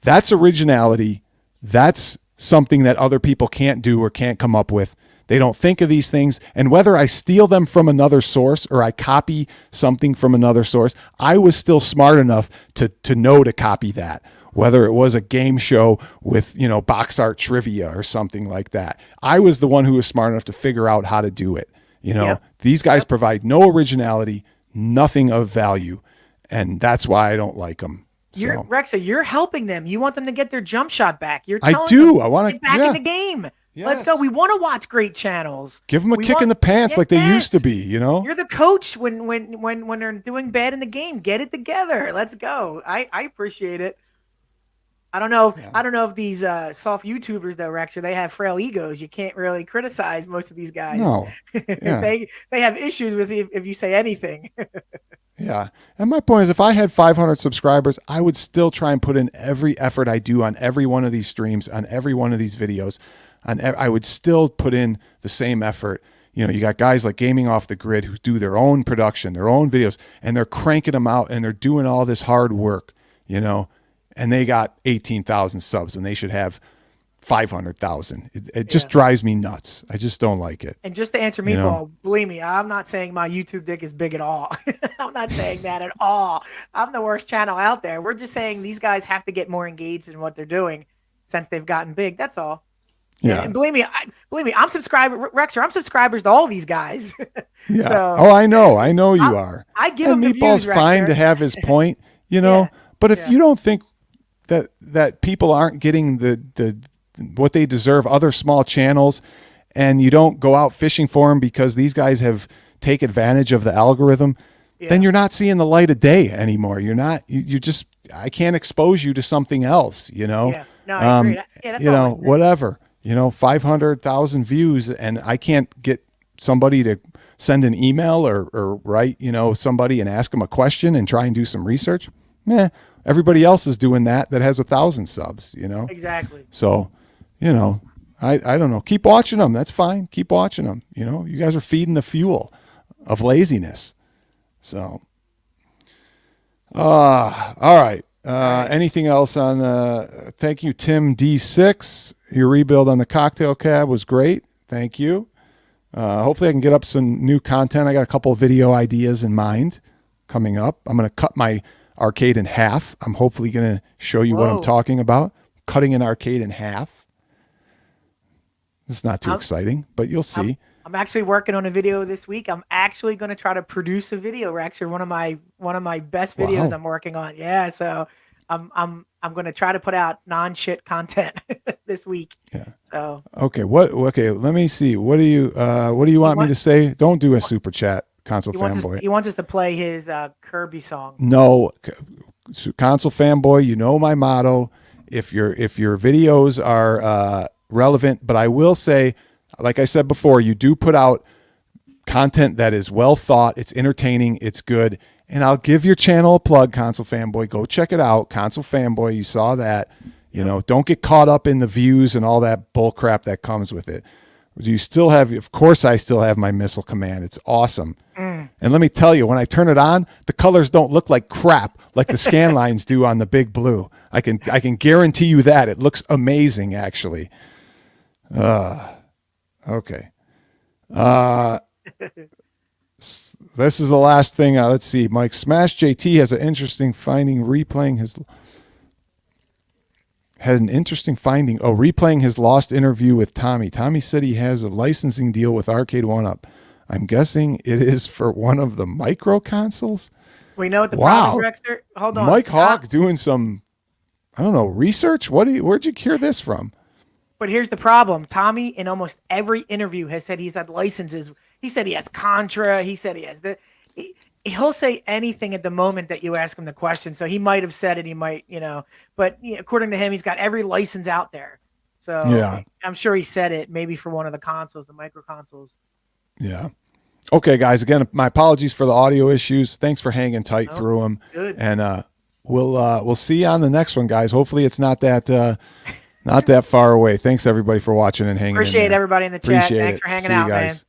That's originality. That's something that other people can't do or can't come up with. They don't think of these things. And whether I steal them from another source or I copy something from another source, I was still smart enough to know to copy that. Whether it was a game show with, you know, box art trivia or something like that. I was the one who was smart enough to figure out how to do it. You know, These guys provide no originality, nothing of value. And that's why I don't like them. You're Rexa, you're helping them. You want them to get their jump shot back. You're I telling do. them, I want to get back in the game. Let's go. We want to watch great channels. Give them a kick in the pants like they used to be, you know? You're the coach when they're doing bad in the game. Get it together. Let's go. I appreciate it. I don't know. I don't know if these soft YouTubers though, Rexa, they have frail egos. You can't really criticize most of these guys. No. Yeah. they have issues with you if you say anything. Yeah. And my point is, if I had 500 subscribers, I would still try and put in every effort I do on every one of these streams, on every one of these videos. I would still put in the same effort. You know, you got guys like Gaming Off the Grid who do their own production, their own videos, and they're cranking them out and they're doing all this hard work, you know, and they got 18,000 subs and they should have 500,000. It just drives me nuts. I just don't like it. And just to answer me, Paul, believe me, I'm not saying my YouTube dick is big at all. I'm not saying that at all. I'm the worst channel out there. We're just saying these guys have to get more engaged in what they're doing since they've gotten big. That's all. Yeah. And believe me, I'm Rexer, I'm subscribers to all these guys. Yeah. So, I know you are. I give and him the Meatball's views, fine Rexer. to have his point, you know, but if you don't think that people aren't getting the what they deserve, other small channels, and you don't go out fishing for them because these guys have take advantage of the algorithm, then you're not seeing the light of day anymore. You're not, you just, I can't expose you to something else, you know? Yeah. No, I agree. That's you know, always whatever, you know, 500,000 views, and I can't get somebody to send an email or write, you know, somebody and ask them a question and try and do some research. Everybody else is doing that has 1,000 subs, you know? Exactly. So, you know, I don't know. Keep watching them. That's fine. Keep watching them. You know, you guys are feeding the fuel of laziness. So, all right. Anything else on the, thank you, Tim D6. Your rebuild on the cocktail cab was great. Thank you. Hopefully I can get up some new content. I got a couple of video ideas in mind coming up. I'm going to cut my arcade in half. I'm hopefully going to show you what I'm talking about. Cutting an arcade in half. It's not too exciting, but you'll see. I'm actually working on a video this week. I'm actually going to try to produce a video, Rex, or one of my best videos I'm working on. Yeah, so I'm going to try to put out non-shit content this week. Yeah. So okay, let me see. What do you want me to say? Don't do a super chat, Console Fanboy. He wants us to play his Kirby song. No, Console Fanboy, you know my motto. If your videos are relevant, but I will say, like I said before, you do put out content that is well thought, it's entertaining, it's good, and I'll give your channel a plug, Console Fanboy. Go check it out, Console Fanboy. You saw that. You know, don't get caught up in the views and all that bull crap that comes with it. You still have, of course, I still have my missile command. It's awesome. And let me tell you, when I turn it on, the colors don't look like crap like the scan lines do on the Big Blue. I can guarantee you that. It looks amazing, actually. Okay. This is the last thing. Let's see. Mike Smash JT has an interesting finding replaying his lost interview with Tommy. Tommy said he has a licensing deal with Arcade 1UP. I'm guessing it is for one of the micro consoles. We know what the problem is, Rexter. Hold on. Mike Hawk doing some, I don't know, research. Where'd you hear this from? But here's the problem. Tommy, in almost every interview, has said he's had licenses. He said he has Contra. He said he has he'll say anything at the moment that you ask him the question. So he might have said it. He might, but according to him, he's got every license out there. So yeah, I'm sure he said it maybe for one of the consoles, the micro consoles. Yeah. Okay, guys. Again, my apologies for the audio issues. Thanks for hanging tight through them. Good. And we'll see you on the next one, guys. Hopefully, it's not that far away. Thanks everybody for watching and hanging. Appreciate in there. everybody in the chat. Appreciate Thanks it. for hanging see out, you guys. man.